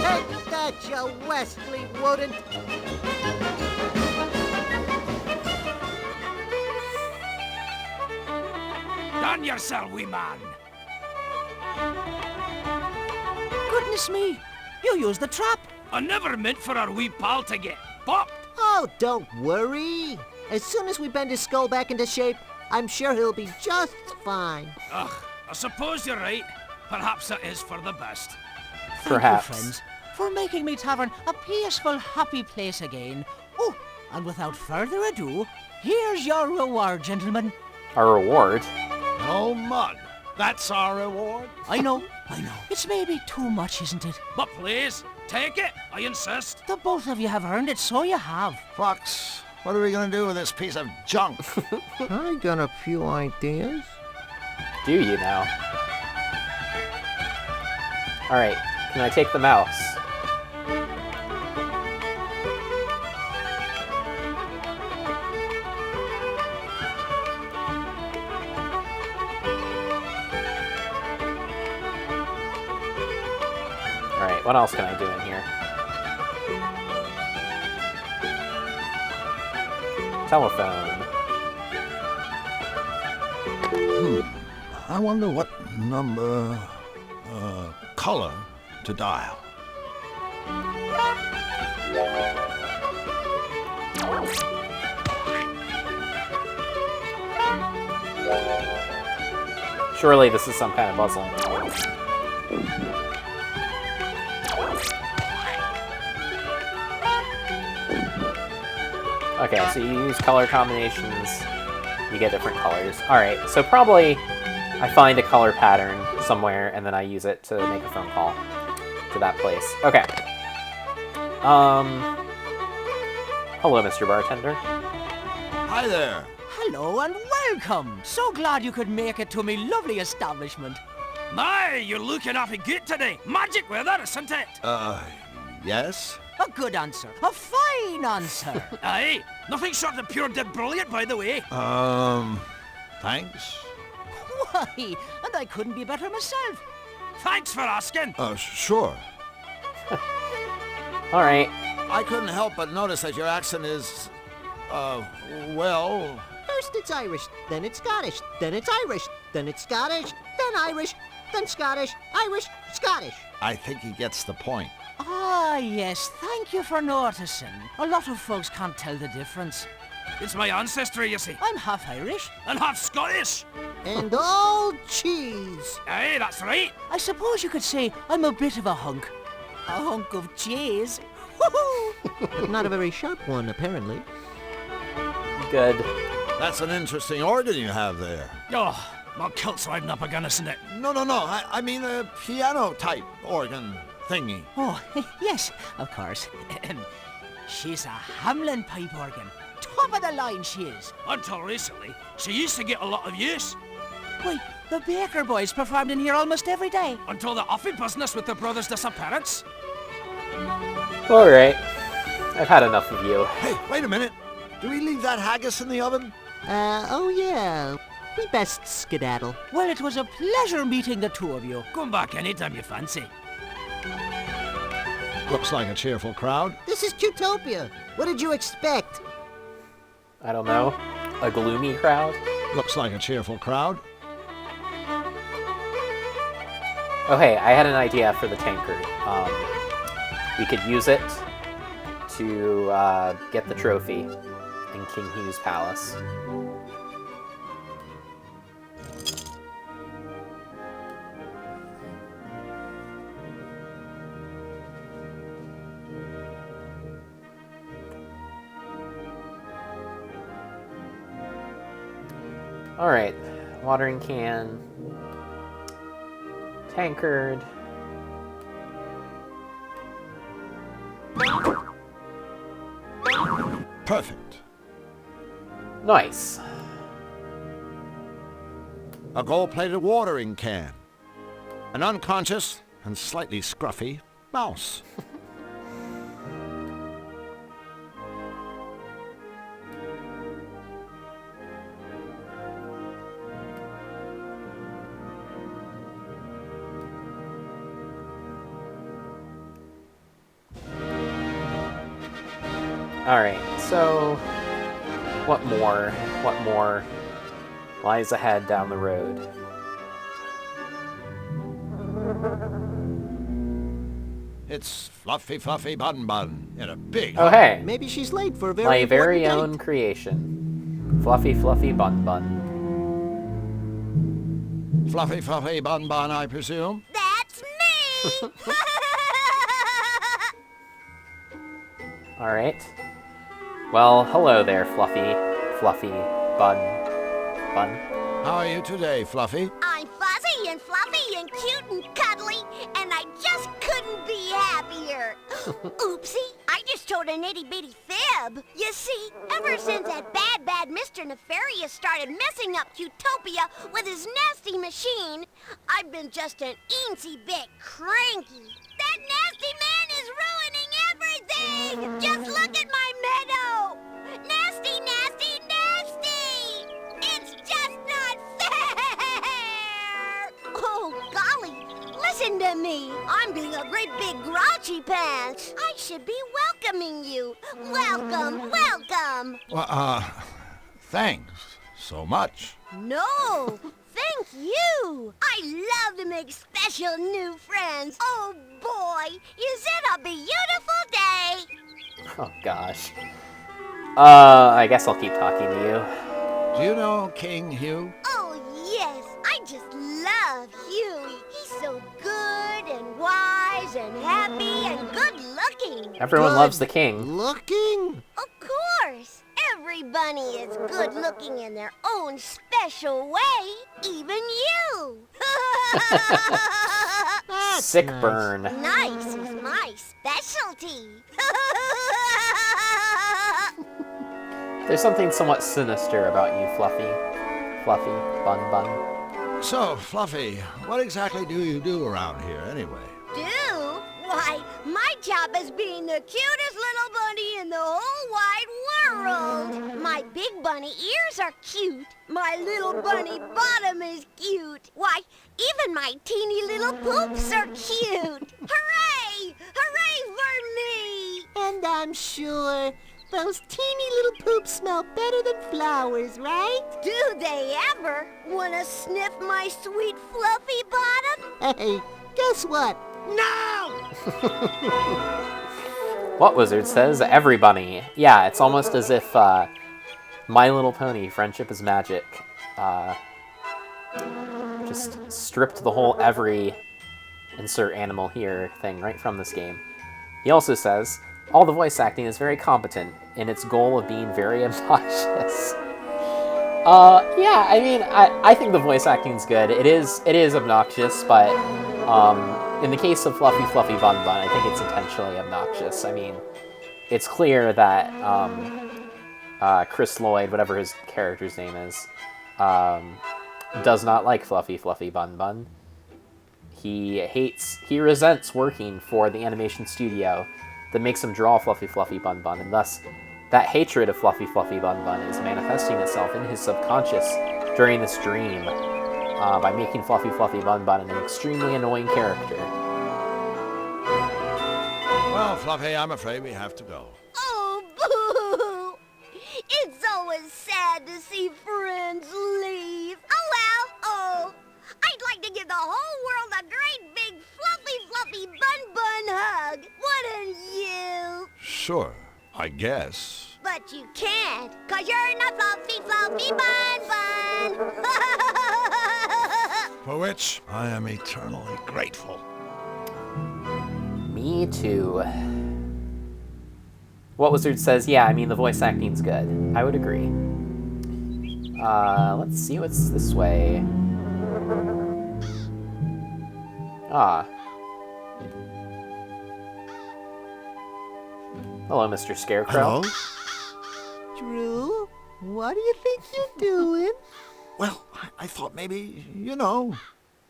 [SPEAKER 6] Take that, you Wesley Woden.
[SPEAKER 10] Done yourself, wee man!
[SPEAKER 6] Goodness me. You used the trap.
[SPEAKER 10] I never meant for our wee pal to get popped.
[SPEAKER 6] Oh, don't worry. As soon as we bend his skull back into shape, I'm sure he'll be just fine.
[SPEAKER 10] Ugh, I suppose you're right. Perhaps it is for the best.
[SPEAKER 1] Perhaps.
[SPEAKER 11] Thank you, friends, for making me tavern a peaceful, happy place again. Oh, and without further ado, here's your reward, gentlemen.
[SPEAKER 1] Our reward?
[SPEAKER 2] No mud. That's our reward.
[SPEAKER 11] I know. It's maybe too much, isn't it?
[SPEAKER 10] But please, take it, I insist.
[SPEAKER 11] The both of you have earned it, so you have.
[SPEAKER 2] Flux, what are we going to do with this piece of junk?
[SPEAKER 6] I got a few ideas.
[SPEAKER 1] Do you now? Alright, can I take the mouse? Alright, what else can I do in here? Telephone.
[SPEAKER 2] I wonder what number, color to dial.
[SPEAKER 1] Surely this is some kind of puzzle. Okay, so you use color combinations, you get different colors. Alright, so probably I find a color pattern somewhere and then I use it to make a phone call to that place. Okay. Hello, Mr. Bartender.
[SPEAKER 2] Hi there.
[SPEAKER 11] Hello and welcome. So glad you could make it to me lovely establishment.
[SPEAKER 10] My, you're looking awfully good today. Magic weather, isn't it?
[SPEAKER 2] Yes?
[SPEAKER 11] A good answer. A fine answer.
[SPEAKER 10] Aye, nothing short of pure dead brilliant, by the way.
[SPEAKER 2] Thanks.
[SPEAKER 11] Why, and I couldn't be better myself.
[SPEAKER 10] Thanks for asking.
[SPEAKER 2] Sure.
[SPEAKER 1] Alright.
[SPEAKER 2] I couldn't help but notice that your accent is
[SPEAKER 8] Well...
[SPEAKER 6] First it's Irish, then it's Scottish, then it's Irish, then it's Scottish, then Irish, then Scottish, Irish, Scottish.
[SPEAKER 8] I think he gets the point.
[SPEAKER 11] Ah, yes, thank you for noticing. A lot of folks can't tell the difference.
[SPEAKER 10] It's my ancestry, you see.
[SPEAKER 11] I'm half Irish.
[SPEAKER 10] And half Scottish.
[SPEAKER 6] And all cheese.
[SPEAKER 10] Aye, that's right.
[SPEAKER 11] I suppose you could say I'm a bit of a hunk. A hunk of cheese. Woohoo!
[SPEAKER 6] Not a very sharp one, apparently.
[SPEAKER 1] Good.
[SPEAKER 8] That's an interesting organ you have there.
[SPEAKER 10] Oh, my kilt's riding up against it.
[SPEAKER 8] No. I mean a piano-type organ thingy.
[SPEAKER 11] Oh, yes, of course. She's a Hamlin pipe organ. Top of the line she is.
[SPEAKER 10] Until recently, she used to get a lot of use.
[SPEAKER 11] Wait, the Baker boys performed in here almost every day.
[SPEAKER 10] Until the offy business with their brother's disappearance.
[SPEAKER 1] Alright. I've had enough of you.
[SPEAKER 8] Hey, wait a minute. Do we leave that haggis in the oven?
[SPEAKER 6] Oh yeah. We best skedaddle.
[SPEAKER 11] Well, it was a pleasure meeting the two of you.
[SPEAKER 10] Come back anytime you fancy.
[SPEAKER 8] Looks like a cheerful crowd.
[SPEAKER 6] This is Qtopia. What did you expect?
[SPEAKER 1] I don't know. A gloomy crowd?
[SPEAKER 8] Looks like a cheerful crowd.
[SPEAKER 1] Oh hey, I had an idea for the tankard. We could use it to get the trophy in King Hugh's palace. Alright, watering can, tankard.
[SPEAKER 8] Perfect.
[SPEAKER 1] Nice.
[SPEAKER 8] A gold-plated watering can. An unconscious and slightly scruffy mouse.
[SPEAKER 1] Alright, so what more lies ahead down the road?
[SPEAKER 8] It's Fluffy Bun Bun in a big...
[SPEAKER 1] Oh hey!
[SPEAKER 6] Maybe she's late for a very
[SPEAKER 1] My
[SPEAKER 6] important
[SPEAKER 1] very
[SPEAKER 6] date.
[SPEAKER 1] own creation. Fluffy Bun Bun.
[SPEAKER 8] Fluffy Bun Bun, I presume?
[SPEAKER 9] That's me!
[SPEAKER 1] Alright. Well, hello there, Fluffy Bun.
[SPEAKER 8] How are you today, Fluffy?
[SPEAKER 9] I'm fuzzy and fluffy and cute and cuddly, and I just couldn't be happier. Oopsie, I just told an itty-bitty fib. You see, ever since that bad Mr. Nefarious started messing up Qtopia with his nasty machine, I've been just an eensy bit cranky. That nasty man is ruining everything! Just look at my meadow! Nasty, nasty, nasty! It's just not fair! Oh, golly, listen to me. I'm being a great big grouchy pants. I should be welcoming you. Welcome.
[SPEAKER 8] Thanks so much.
[SPEAKER 9] No, thank you. I love to make special new friends. Oh, boy, is it a beautiful day?
[SPEAKER 1] Oh gosh. I guess I'll keep talking to you.
[SPEAKER 8] Do you know King Hugh?
[SPEAKER 9] Oh, yes. I just love Huey. He's so good and wise and happy and good-looking.
[SPEAKER 1] Everyone loves the king.
[SPEAKER 6] Looking?
[SPEAKER 9] Of course. Every bunny is good-looking in their own special way. Even you.
[SPEAKER 6] That's
[SPEAKER 1] Sick
[SPEAKER 6] nice.
[SPEAKER 1] burn.
[SPEAKER 9] Nice is my specialty.
[SPEAKER 1] There's something somewhat sinister about you, Fluffy Bun.
[SPEAKER 8] So, Fluffy, what exactly do you do around here, anyway?
[SPEAKER 9] Do? Why, my job is being the cutest little bunny in the whole wide world. My big bunny ears are cute. My little bunny bottom is cute. Why, even my teeny little poops are cute. Hooray! Hooray for me!
[SPEAKER 6] And I'm sure Those teeny little poops smell better than flowers, right?
[SPEAKER 9] Do they ever want to sniff my sweet fluffy bottom?
[SPEAKER 6] Hey, guess what? No!
[SPEAKER 1] What Wizard says, every bunny. Yeah, it's almost as if My Little Pony, Friendship is Magic, just stripped the whole every insert animal here thing right from this game. He also says, all the voice acting is very competent in its goal of being very obnoxious. Yeah, I mean, I think the voice acting's good. It is obnoxious, but in the case of Fluffy Fluffy Bun Bun, I think it's intentionally obnoxious. I mean, it's clear that Chris Lloyd, whatever his character's name is, does not like Fluffy Fluffy Bun Bun. He resents working for the animation studio that makes him draw Fluffy Fluffy Bun Bun, and thus that hatred of Fluffy Fluffy Bun Bun is manifesting itself in his subconscious during this dream by making Fluffy Fluffy Bun Bun an extremely annoying character.
[SPEAKER 2] Well, Fluffy, I'm afraid we have to go.
[SPEAKER 9] Oh, boo! It's always sad to see friends leave. Oh, well, oh. I'd like to give the whole world a great big fluffy bun bun hug. Wouldn't you?
[SPEAKER 2] Sure, I guess.
[SPEAKER 9] But you can't, 'cause you're not fluffy bun bun.
[SPEAKER 2] For which I am eternally grateful.
[SPEAKER 1] Me too. What Wizard says, yeah, I mean, the voice acting's good. I would agree. Let's see what's this way. Ah. Hello, Mr. Scarecrow.
[SPEAKER 2] Hello?
[SPEAKER 6] Drew, what do you think you're doing?
[SPEAKER 2] Well, I thought maybe, you know.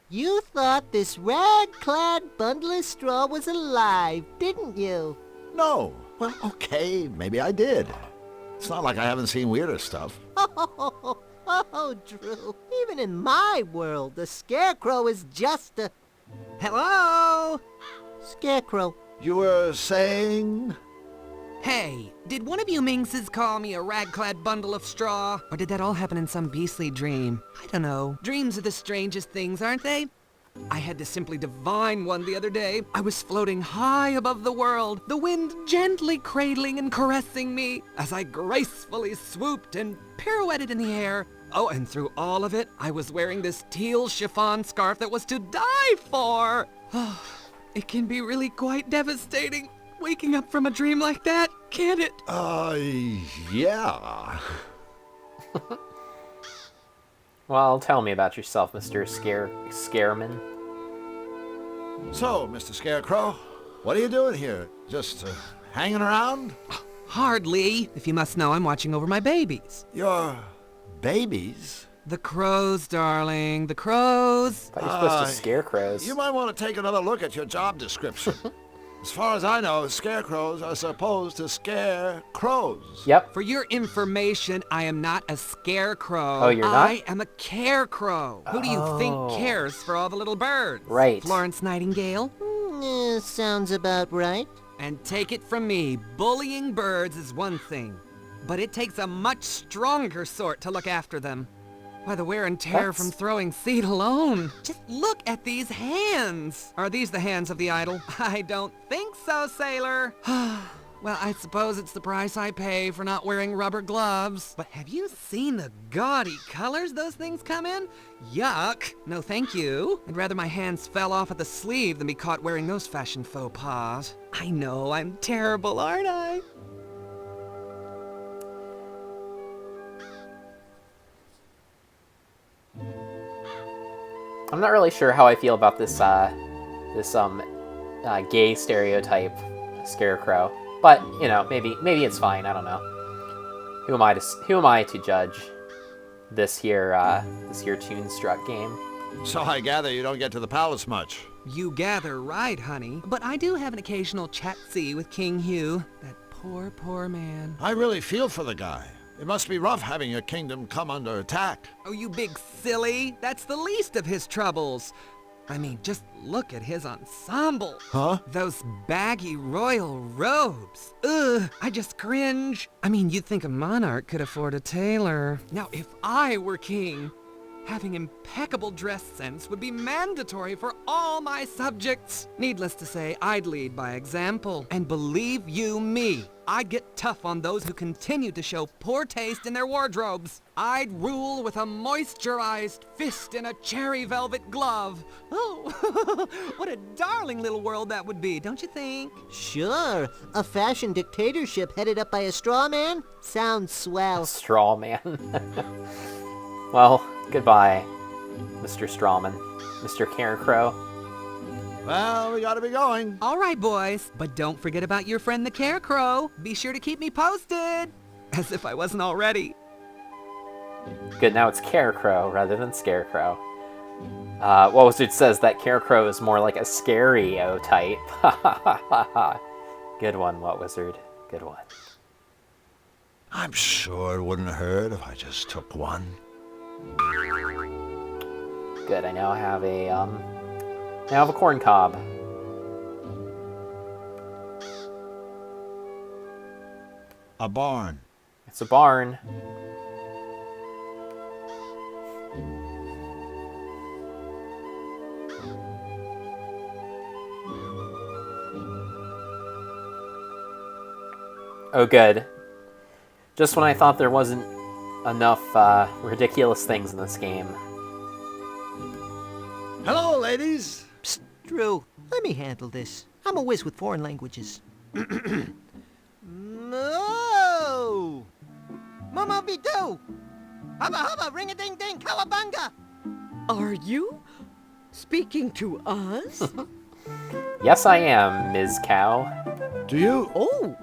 [SPEAKER 6] You thought this rag-clad bundle of straw was alive, didn't you?
[SPEAKER 2] No. Well, okay, maybe I did. It's not like I haven't seen weirder stuff.
[SPEAKER 6] Oh, Drew. Even in my world, the Scarecrow is just a...
[SPEAKER 12] Hello?
[SPEAKER 6] Scarecrow.
[SPEAKER 2] You were saying?
[SPEAKER 12] Hey, did one of you minxes call me a rag-clad bundle of straw? Or did that all happen in some beastly dream? I don't know. Dreams are the strangest things, aren't they? I had this simply divine one the other day. I was floating high above the world, the wind gently cradling and caressing me as I gracefully swooped and pirouetted in the air. Oh, and through all of it, I was wearing this teal chiffon scarf that was to die for. Oh, it can be really quite devastating, waking up from a dream like that, can't it?
[SPEAKER 2] Yeah.
[SPEAKER 1] Well, tell me about yourself, Mr. Scareman.
[SPEAKER 2] So, Mr. Scarecrow, what are you doing here? Just hanging around?
[SPEAKER 12] Hardly. If you must know, I'm watching over my babies.
[SPEAKER 2] Your babies?
[SPEAKER 12] The crows, darling. The crows.
[SPEAKER 1] I thought you were supposed to scare crows.
[SPEAKER 2] You might want to take another look at your job description. As far as I know, scarecrows are supposed to scare crows.
[SPEAKER 1] Yep.
[SPEAKER 12] For your information, I am not a scarecrow.
[SPEAKER 1] Oh, you're not?
[SPEAKER 12] I am a carecrow. Who do you think cares for all the little birds?
[SPEAKER 1] Right.
[SPEAKER 12] Florence Nightingale?
[SPEAKER 6] Sounds about right.
[SPEAKER 12] And take it from me, bullying birds is one thing, but it takes a much stronger sort to look after them. Why, the wear and tear from throwing seed alone. Just look at these hands. Are these the hands of the idol? I don't think so, sailor. Well, I suppose it's the price I pay for not wearing rubber gloves. But have you seen the gaudy colors those things come in? Yuck. No, thank you. I'd rather my hands fell off at the sleeve than be caught wearing those fashion faux pas. I know, I'm terrible, aren't I?
[SPEAKER 1] I'm not really sure how I feel about this gay stereotype scarecrow, but you know, maybe it's fine. I don't know. Who am I to judge this here Toonstruck game?
[SPEAKER 2] So I gather you don't get to the palace much.
[SPEAKER 12] You gather right, honey. But I do have an occasional chat-see with King Hugh. That poor, poor man.
[SPEAKER 2] I really feel for the guy. It must be rough having your kingdom come under attack.
[SPEAKER 12] Oh, you big silly. That's the least of his troubles. I mean, just look at his ensemble.
[SPEAKER 2] Huh?
[SPEAKER 12] Those baggy royal robes. Ugh, I just cringe. I mean, you'd think a monarch could afford a tailor. Now, if I were king, having impeccable dress sense would be mandatory for all my subjects. Needless to say, I'd lead by example. And believe you me, I'd get tough on those who continue to show poor taste in their wardrobes. I'd rule with a moisturized fist and a cherry velvet glove. Oh, what a darling little world that would be, don't you think?
[SPEAKER 6] Sure, a fashion dictatorship headed up by a straw man? Sounds swell.
[SPEAKER 1] Straw man. Well, goodbye, Mr. Strawman. Mr. Carecrow.
[SPEAKER 2] Well, we gotta be going.
[SPEAKER 12] All right, boys, but don't forget about your friend the Carecrow. Be sure to keep me posted. As if I wasn't already.
[SPEAKER 1] Good, now it's Carecrow rather than Scarecrow. Wizard says that Carecrow is more like a Scario type. Good one, Wizard. Good one.
[SPEAKER 2] I'm sure it wouldn't hurt if I just took one.
[SPEAKER 1] Good, I now have a corn cob.
[SPEAKER 2] A barn.
[SPEAKER 1] It's a barn. Oh, good. Just when I thought there wasn't enough ridiculous things in this game.
[SPEAKER 2] Hello, ladies.
[SPEAKER 6] Psst, Drew, let me handle this. I'm a whiz with foreign languages. No! Mama be do! Hubba hubba, ring a ding ding, cowabunga!
[SPEAKER 13] Are you speaking to us?
[SPEAKER 1] Yes, I am, Ms. Cow.
[SPEAKER 2] Do you?
[SPEAKER 13] Oh,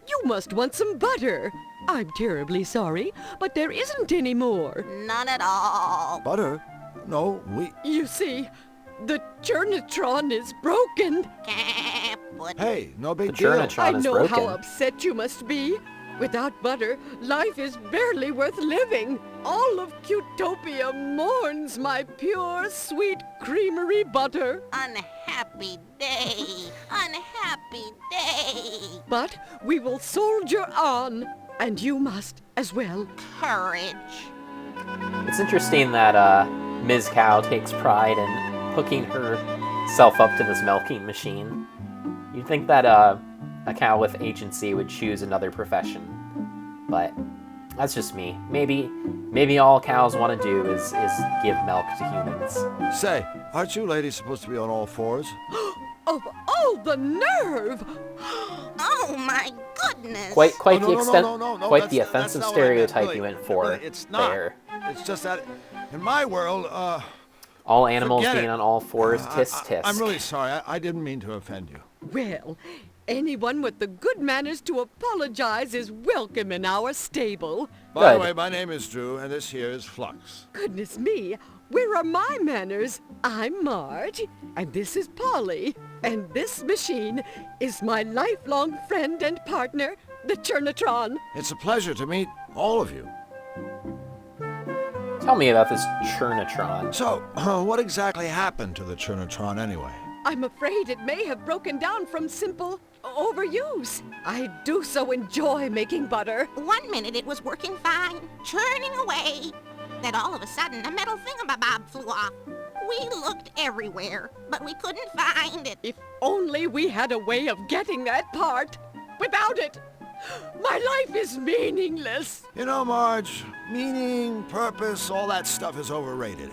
[SPEAKER 13] you must want some butter. I'm terribly sorry, but there isn't any more.
[SPEAKER 9] None at all.
[SPEAKER 2] Butter? No, we...
[SPEAKER 13] You see, the Churnatron is broken.
[SPEAKER 2] Hey, no big
[SPEAKER 1] The
[SPEAKER 2] deal.
[SPEAKER 1] Churnatron
[SPEAKER 13] I
[SPEAKER 1] is
[SPEAKER 13] know
[SPEAKER 1] broken.
[SPEAKER 13] how upset you must be. Without butter, life is barely worth living. All of Cutopia mourns my pure, sweet creamery butter.
[SPEAKER 9] Unhappy day. Unhappy day.
[SPEAKER 13] But we will soldier on, and you must as well.
[SPEAKER 9] Courage.
[SPEAKER 1] It's interesting that Ms. Cow takes pride in hooking herself up to this milking machine. You'd think that a cow with agency would choose another profession, but that's just me. Maybe all cows want to do is give milk to humans.
[SPEAKER 2] Say, aren't you ladies supposed to be on all fours?
[SPEAKER 13] Of all the nerve!
[SPEAKER 9] Oh my goodness.
[SPEAKER 1] Quite
[SPEAKER 2] Oh,
[SPEAKER 1] the extent,
[SPEAKER 2] no,
[SPEAKER 1] quite the
[SPEAKER 2] that's
[SPEAKER 1] offensive
[SPEAKER 2] not what I meant,
[SPEAKER 1] stereotype
[SPEAKER 2] really.
[SPEAKER 1] you went for
[SPEAKER 2] Really, it's not.
[SPEAKER 1] there.
[SPEAKER 2] It's just that in my world,
[SPEAKER 1] All animals
[SPEAKER 2] forget
[SPEAKER 1] being
[SPEAKER 2] it.
[SPEAKER 1] on all fours, tisk tisk.
[SPEAKER 2] I'm really sorry. I didn't mean to offend you.
[SPEAKER 13] Well, anyone with the good manners to apologize is welcome in our stable.
[SPEAKER 2] By the
[SPEAKER 1] Good.
[SPEAKER 2] way, my name is Drew, and this here is Flux.
[SPEAKER 13] Goodness me, where are my manners? I'm Marge, and this is Polly, and this machine is my lifelong friend and partner, the Churnatron.
[SPEAKER 2] It's a pleasure to meet all of you.
[SPEAKER 1] Tell me about this Churnatron.
[SPEAKER 2] So, what exactly happened to the Churnatron anyway?
[SPEAKER 13] I'm afraid it may have broken down from simple overuse. I do so enjoy making butter.
[SPEAKER 9] 1 minute it was working fine, churning away. Then all of a sudden, a metal thingamabob flew off. We looked everywhere, but we couldn't find it.
[SPEAKER 13] If only we had a way of getting that part. Without it, my life is meaningless.
[SPEAKER 2] You know, Marge, meaning, purpose, all that stuff is overrated.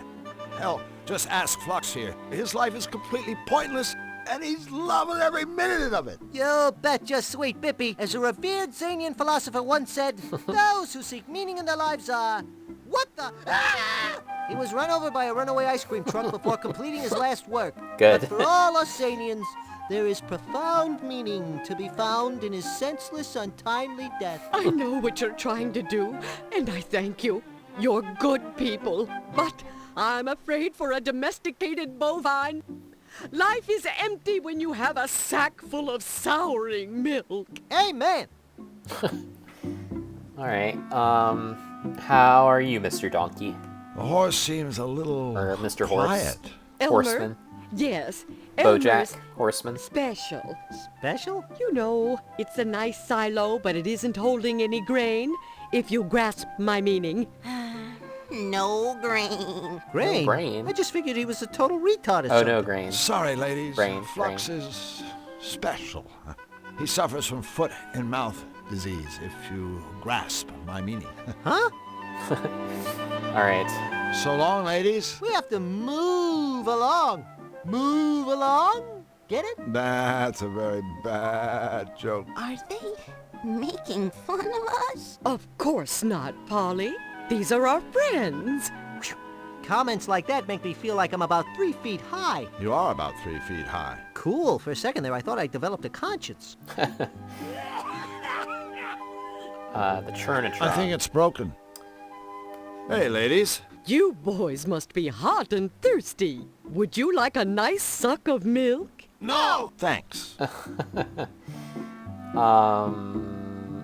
[SPEAKER 2] Hell, just ask Flux here. His life is completely pointless, and he's loving every minute of it.
[SPEAKER 6] You betcha, sweet Bippy. As a revered Zanian philosopher once said, those who seek meaning in their lives are... What the... Ah! He was run over by a runaway ice cream truck before completing his last work.
[SPEAKER 1] Good.
[SPEAKER 6] But for all us Zanians, there is profound meaning to be found in his senseless, untimely death.
[SPEAKER 13] I know what you're trying to do, and I thank you. You're good people. But I'm afraid for a domesticated bovine, life is empty when you have a sack full of souring milk.
[SPEAKER 6] Amen.
[SPEAKER 1] All right. How are you, Mr. Donkey?
[SPEAKER 2] The horse seems a little
[SPEAKER 1] Or Mr. Horse?
[SPEAKER 2] quiet.
[SPEAKER 13] Elmer,
[SPEAKER 1] Horseman.
[SPEAKER 13] Yes,
[SPEAKER 1] Bojack
[SPEAKER 13] Elmer's
[SPEAKER 1] Horseman.
[SPEAKER 13] special.
[SPEAKER 6] Special?
[SPEAKER 13] You know, it's a nice silo, but it isn't holding any grain, if you grasp my meaning.
[SPEAKER 9] No grain.
[SPEAKER 6] Grain?
[SPEAKER 1] Grain?
[SPEAKER 6] I just figured he was a total retard or
[SPEAKER 1] Oh,
[SPEAKER 6] something.
[SPEAKER 1] no grain.
[SPEAKER 2] Sorry, ladies.
[SPEAKER 1] Brain,
[SPEAKER 2] Flux is special. He suffers from foot and mouth disease, if you grasp my meaning.
[SPEAKER 6] Huh?
[SPEAKER 1] All right.
[SPEAKER 2] So long, ladies.
[SPEAKER 6] We have to move along. Move along? Get it?
[SPEAKER 2] That's a very bad joke.
[SPEAKER 9] Are they making fun of us?
[SPEAKER 13] Of course not, Polly. These are our friends.
[SPEAKER 6] Comments like that make me feel like I'm about 3 feet high.
[SPEAKER 2] You are about 3 feet high.
[SPEAKER 6] Cool. For a second there, I thought I developed a conscience.
[SPEAKER 1] The Churnatron.
[SPEAKER 2] I think it's broken. Hey, ladies.
[SPEAKER 13] You boys must be hot and thirsty. Would you like a nice suck of milk?
[SPEAKER 2] No! Thanks.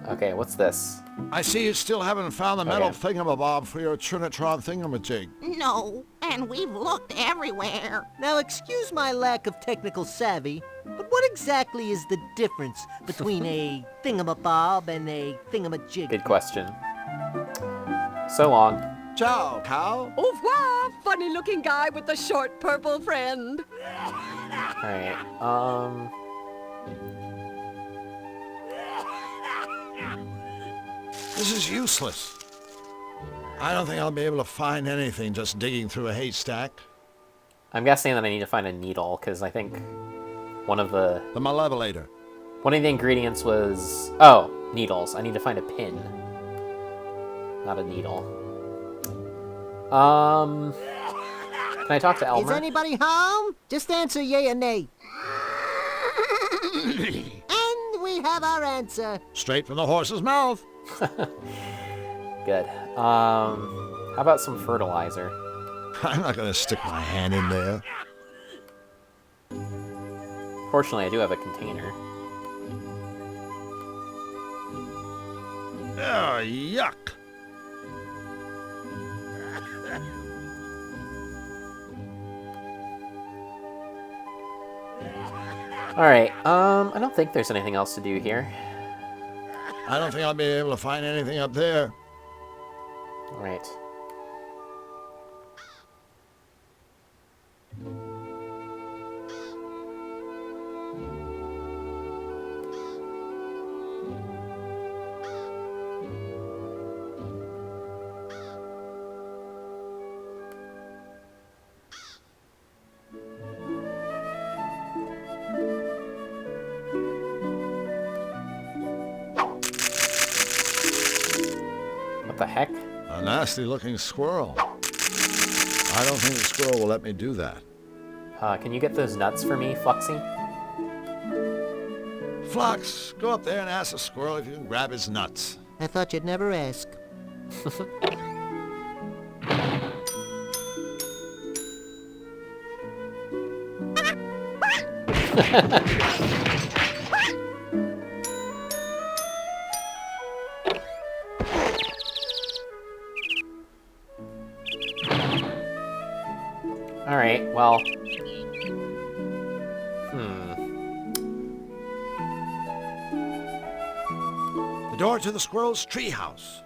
[SPEAKER 1] Okay, what's this?
[SPEAKER 2] I see you still haven't found the metal
[SPEAKER 1] Okay.
[SPEAKER 2] thingamabob for your Trinitron thingamajig.
[SPEAKER 9] No, and we've looked everywhere.
[SPEAKER 6] Now, excuse my lack of technical savvy, but what exactly is the difference between a thingamabob and a thingamajig?
[SPEAKER 1] Good question. So long.
[SPEAKER 2] Ciao, cow.
[SPEAKER 13] Au revoir, funny-looking guy with the short purple friend.
[SPEAKER 1] All right.
[SPEAKER 2] This is useless. I don't think I'll be able to find anything just digging through a haystack.
[SPEAKER 1] I'm guessing that I need to find a needle, because I think one of the
[SPEAKER 2] malevolator.
[SPEAKER 1] One of the ingredients was... Oh, needles. I need to find a pin. Not a needle. Can I talk to Elmer?
[SPEAKER 6] Is anybody home? Just answer yay or nay. And we have our answer.
[SPEAKER 2] Straight from the horse's mouth.
[SPEAKER 1] Good. How about some fertilizer?
[SPEAKER 2] I'm not going to stick my hand in there.
[SPEAKER 1] Fortunately, I do have a container.
[SPEAKER 2] Oh, yuck.
[SPEAKER 1] Alright, I don't think there's anything else to do here.
[SPEAKER 2] I don't think I'll be able to find anything up there.
[SPEAKER 1] Alright. What the heck?
[SPEAKER 2] A nasty-looking squirrel. I don't think the squirrel will let me do that.
[SPEAKER 1] Can you get those nuts for me, Fluxy?
[SPEAKER 2] Flux, go up there and ask the squirrel if you can grab his nuts.
[SPEAKER 6] I thought you'd never ask.
[SPEAKER 1] Alright, well...
[SPEAKER 2] The door to the squirrel's treehouse.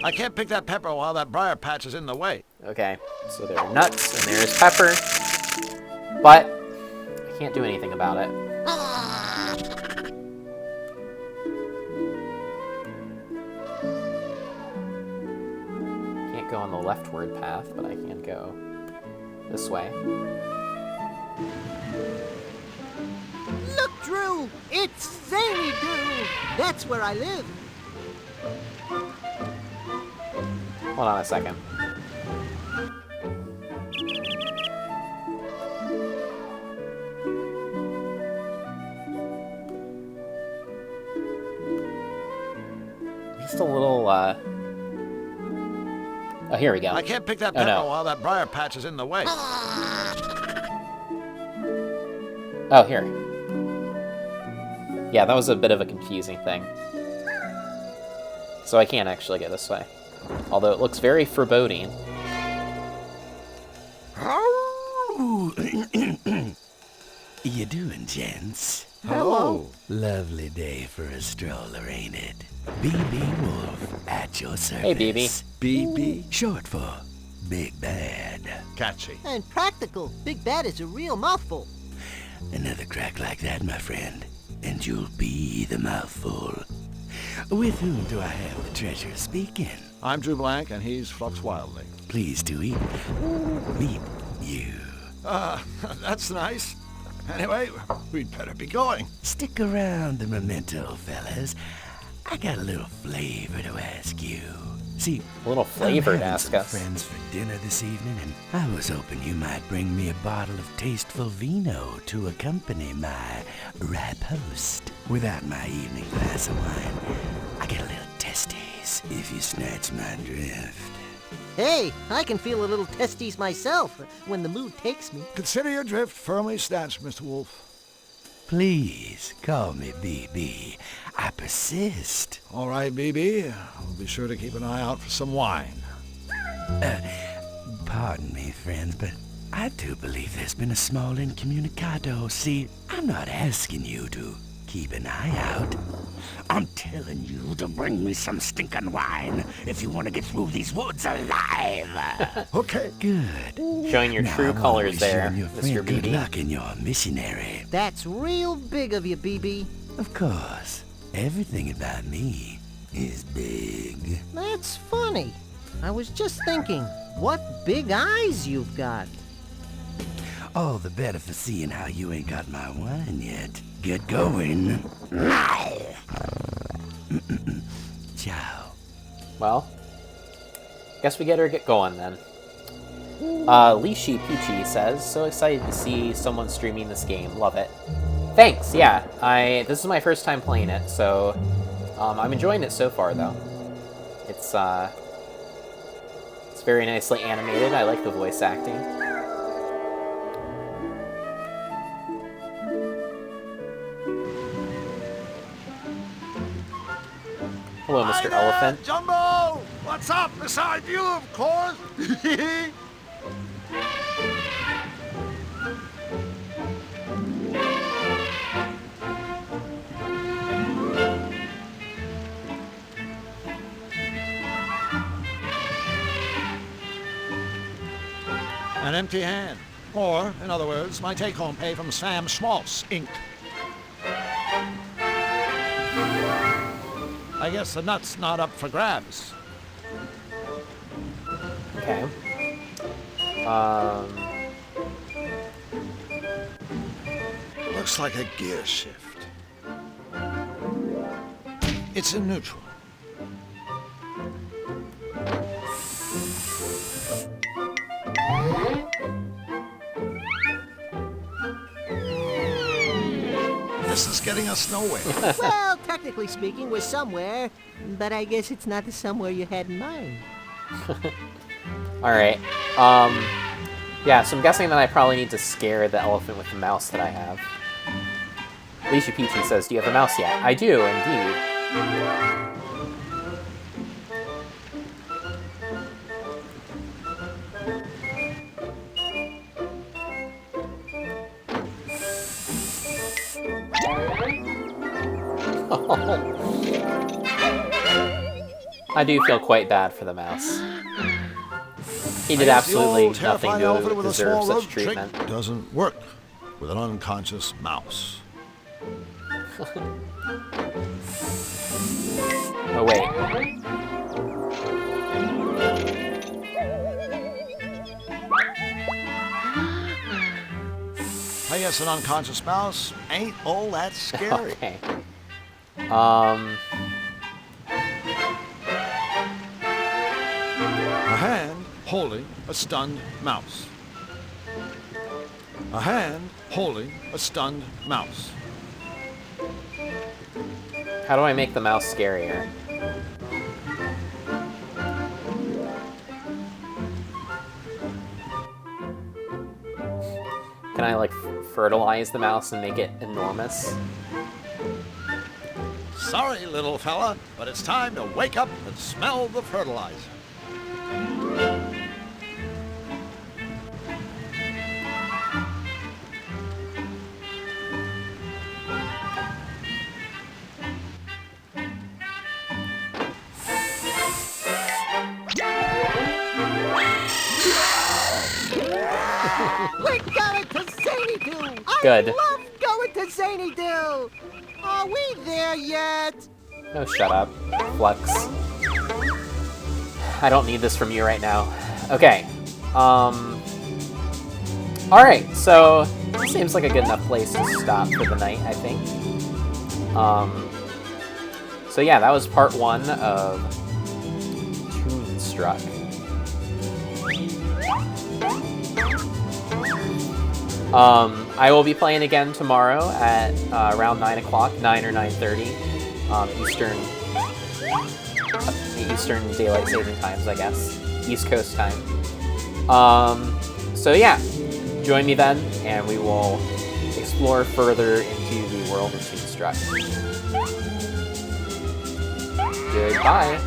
[SPEAKER 2] I can't pick that pepper while that briar patch is in the way.
[SPEAKER 1] Okay, so there are nuts and there's pepper, but I can't do anything about it. Can't go on the leftward path, but I can go this way.
[SPEAKER 6] Look, Drew! It's Zany Doo! That's where I live.
[SPEAKER 1] Hold on a second. Just a little, Oh, here we go.
[SPEAKER 2] I can't pick that
[SPEAKER 1] Oh,
[SPEAKER 2] pepper
[SPEAKER 1] no.
[SPEAKER 2] while that briar patch is in the way.
[SPEAKER 1] Oh, here. Yeah, that was a bit of a confusing thing. So I can't actually go this way. Although it looks very foreboding.
[SPEAKER 14] How you doing, gents?
[SPEAKER 7] Hello.
[SPEAKER 14] Lovely day for a stroller, ain't it? BB Wolf at your service.
[SPEAKER 1] Hey, BB.
[SPEAKER 14] BB, short for Big Bad.
[SPEAKER 8] Catchy.
[SPEAKER 6] And practical. Big Bad is a real mouthful.
[SPEAKER 14] Another crack like that, my friend, and you'll be the mouthful. With whom do I have the treasure speaking?
[SPEAKER 2] I'm Drew Blank, and he's Flux Wildly.
[SPEAKER 14] Pleased to meet you.
[SPEAKER 2] That's nice. Anyway, we'd better be going.
[SPEAKER 14] Stick around the memento, fellas. I got a little flavor to ask you. See,
[SPEAKER 1] A little flavor
[SPEAKER 14] I'm
[SPEAKER 1] to
[SPEAKER 14] having
[SPEAKER 1] ask
[SPEAKER 14] some
[SPEAKER 1] us.
[SPEAKER 14] friends for dinner this evening, and I was hoping you might bring me a bottle of tasteful vino to accompany my ripe host. Without my evening glass of wine, I get a little testes, if you snatch my drift.
[SPEAKER 6] Hey, I can feel a little testes myself when the mood takes me.
[SPEAKER 2] Consider your drift firmly snatched, Mr. Wolf.
[SPEAKER 14] Please call me BB. I persist.
[SPEAKER 2] All right, BB. We'll be sure to keep an eye out for some wine.
[SPEAKER 14] Pardon me, friends, but I do believe there's been a small incommunicado. See, I'm not asking you to keep an eye out. I'm telling you to bring me some stinking wine if you want to get through these woods alive.
[SPEAKER 2] Okay.
[SPEAKER 14] Good.
[SPEAKER 1] Showing your
[SPEAKER 14] Now,
[SPEAKER 1] true
[SPEAKER 14] I'm
[SPEAKER 1] colors
[SPEAKER 14] always
[SPEAKER 1] there,
[SPEAKER 14] showing your
[SPEAKER 1] Mr.
[SPEAKER 14] friend good
[SPEAKER 1] BB.
[SPEAKER 14] luck in your missionary.
[SPEAKER 6] That's real big of you, BB.
[SPEAKER 14] Of course, everything about me is big.
[SPEAKER 6] That's funny. I was just thinking, what big eyes you've got.
[SPEAKER 14] All the better for seeing how you ain't got my wine yet. Get going. Ciao.
[SPEAKER 1] Well, guess we better get going then. Lishi Peachy says, so excited to see someone streaming this game. Love it. Thanks, yeah. This is my first time playing it, so I'm enjoying it so far though. It's very nicely animated. I like the voice acting. Hello, Mr. Elephant.
[SPEAKER 2] Jumbo! What's up? Beside you, of course. An empty hand. Or, in other words, my take-home pay from Sam Schmaltz, Inc. I guess the nut's not up for grabs.
[SPEAKER 1] Okay.
[SPEAKER 2] Looks like a gear shift. It's in neutral. This is getting us nowhere.
[SPEAKER 6] Well, technically speaking, we're somewhere, but I guess it's not the somewhere you had in mind.
[SPEAKER 1] Alright. Yeah, so I'm guessing that I probably need to scare the elephant with the mouse that I have. Alicia Peachy says, do you have a mouse yet? I do, indeed. I do feel quite bad for the mouse. He did absolutely nothing to deserve such treatment.
[SPEAKER 2] Doesn't work with an unconscious mouse.
[SPEAKER 1] Oh, wait.
[SPEAKER 2] I guess an unconscious mouse ain't all that scary.
[SPEAKER 1] Okay.
[SPEAKER 2] A hand holding a stunned mouse. A hand holding a stunned mouse.
[SPEAKER 1] How do I make the mouse scarier? Can I, like, fertilize the mouse and make it enormous?
[SPEAKER 2] Sorry, little fella, but it's time to wake up and smell the fertilizer.
[SPEAKER 6] We're going to Zany-Doo!
[SPEAKER 1] Good.
[SPEAKER 6] I love going to Zany-Doo! Are we there yet?
[SPEAKER 1] No, shut up. Flux. I don't need this from you right now. Okay. Alright, so this seems like a good enough place to stop for the night, I think. So yeah, that was part 1 of Toonstruck. I will be playing again tomorrow at around 9 o'clock, 9 or 9:30 Eastern Daylight Saving Times, I guess. East Coast time. So yeah, join me then, and we will explore further into the world of Toonstruck. Goodbye.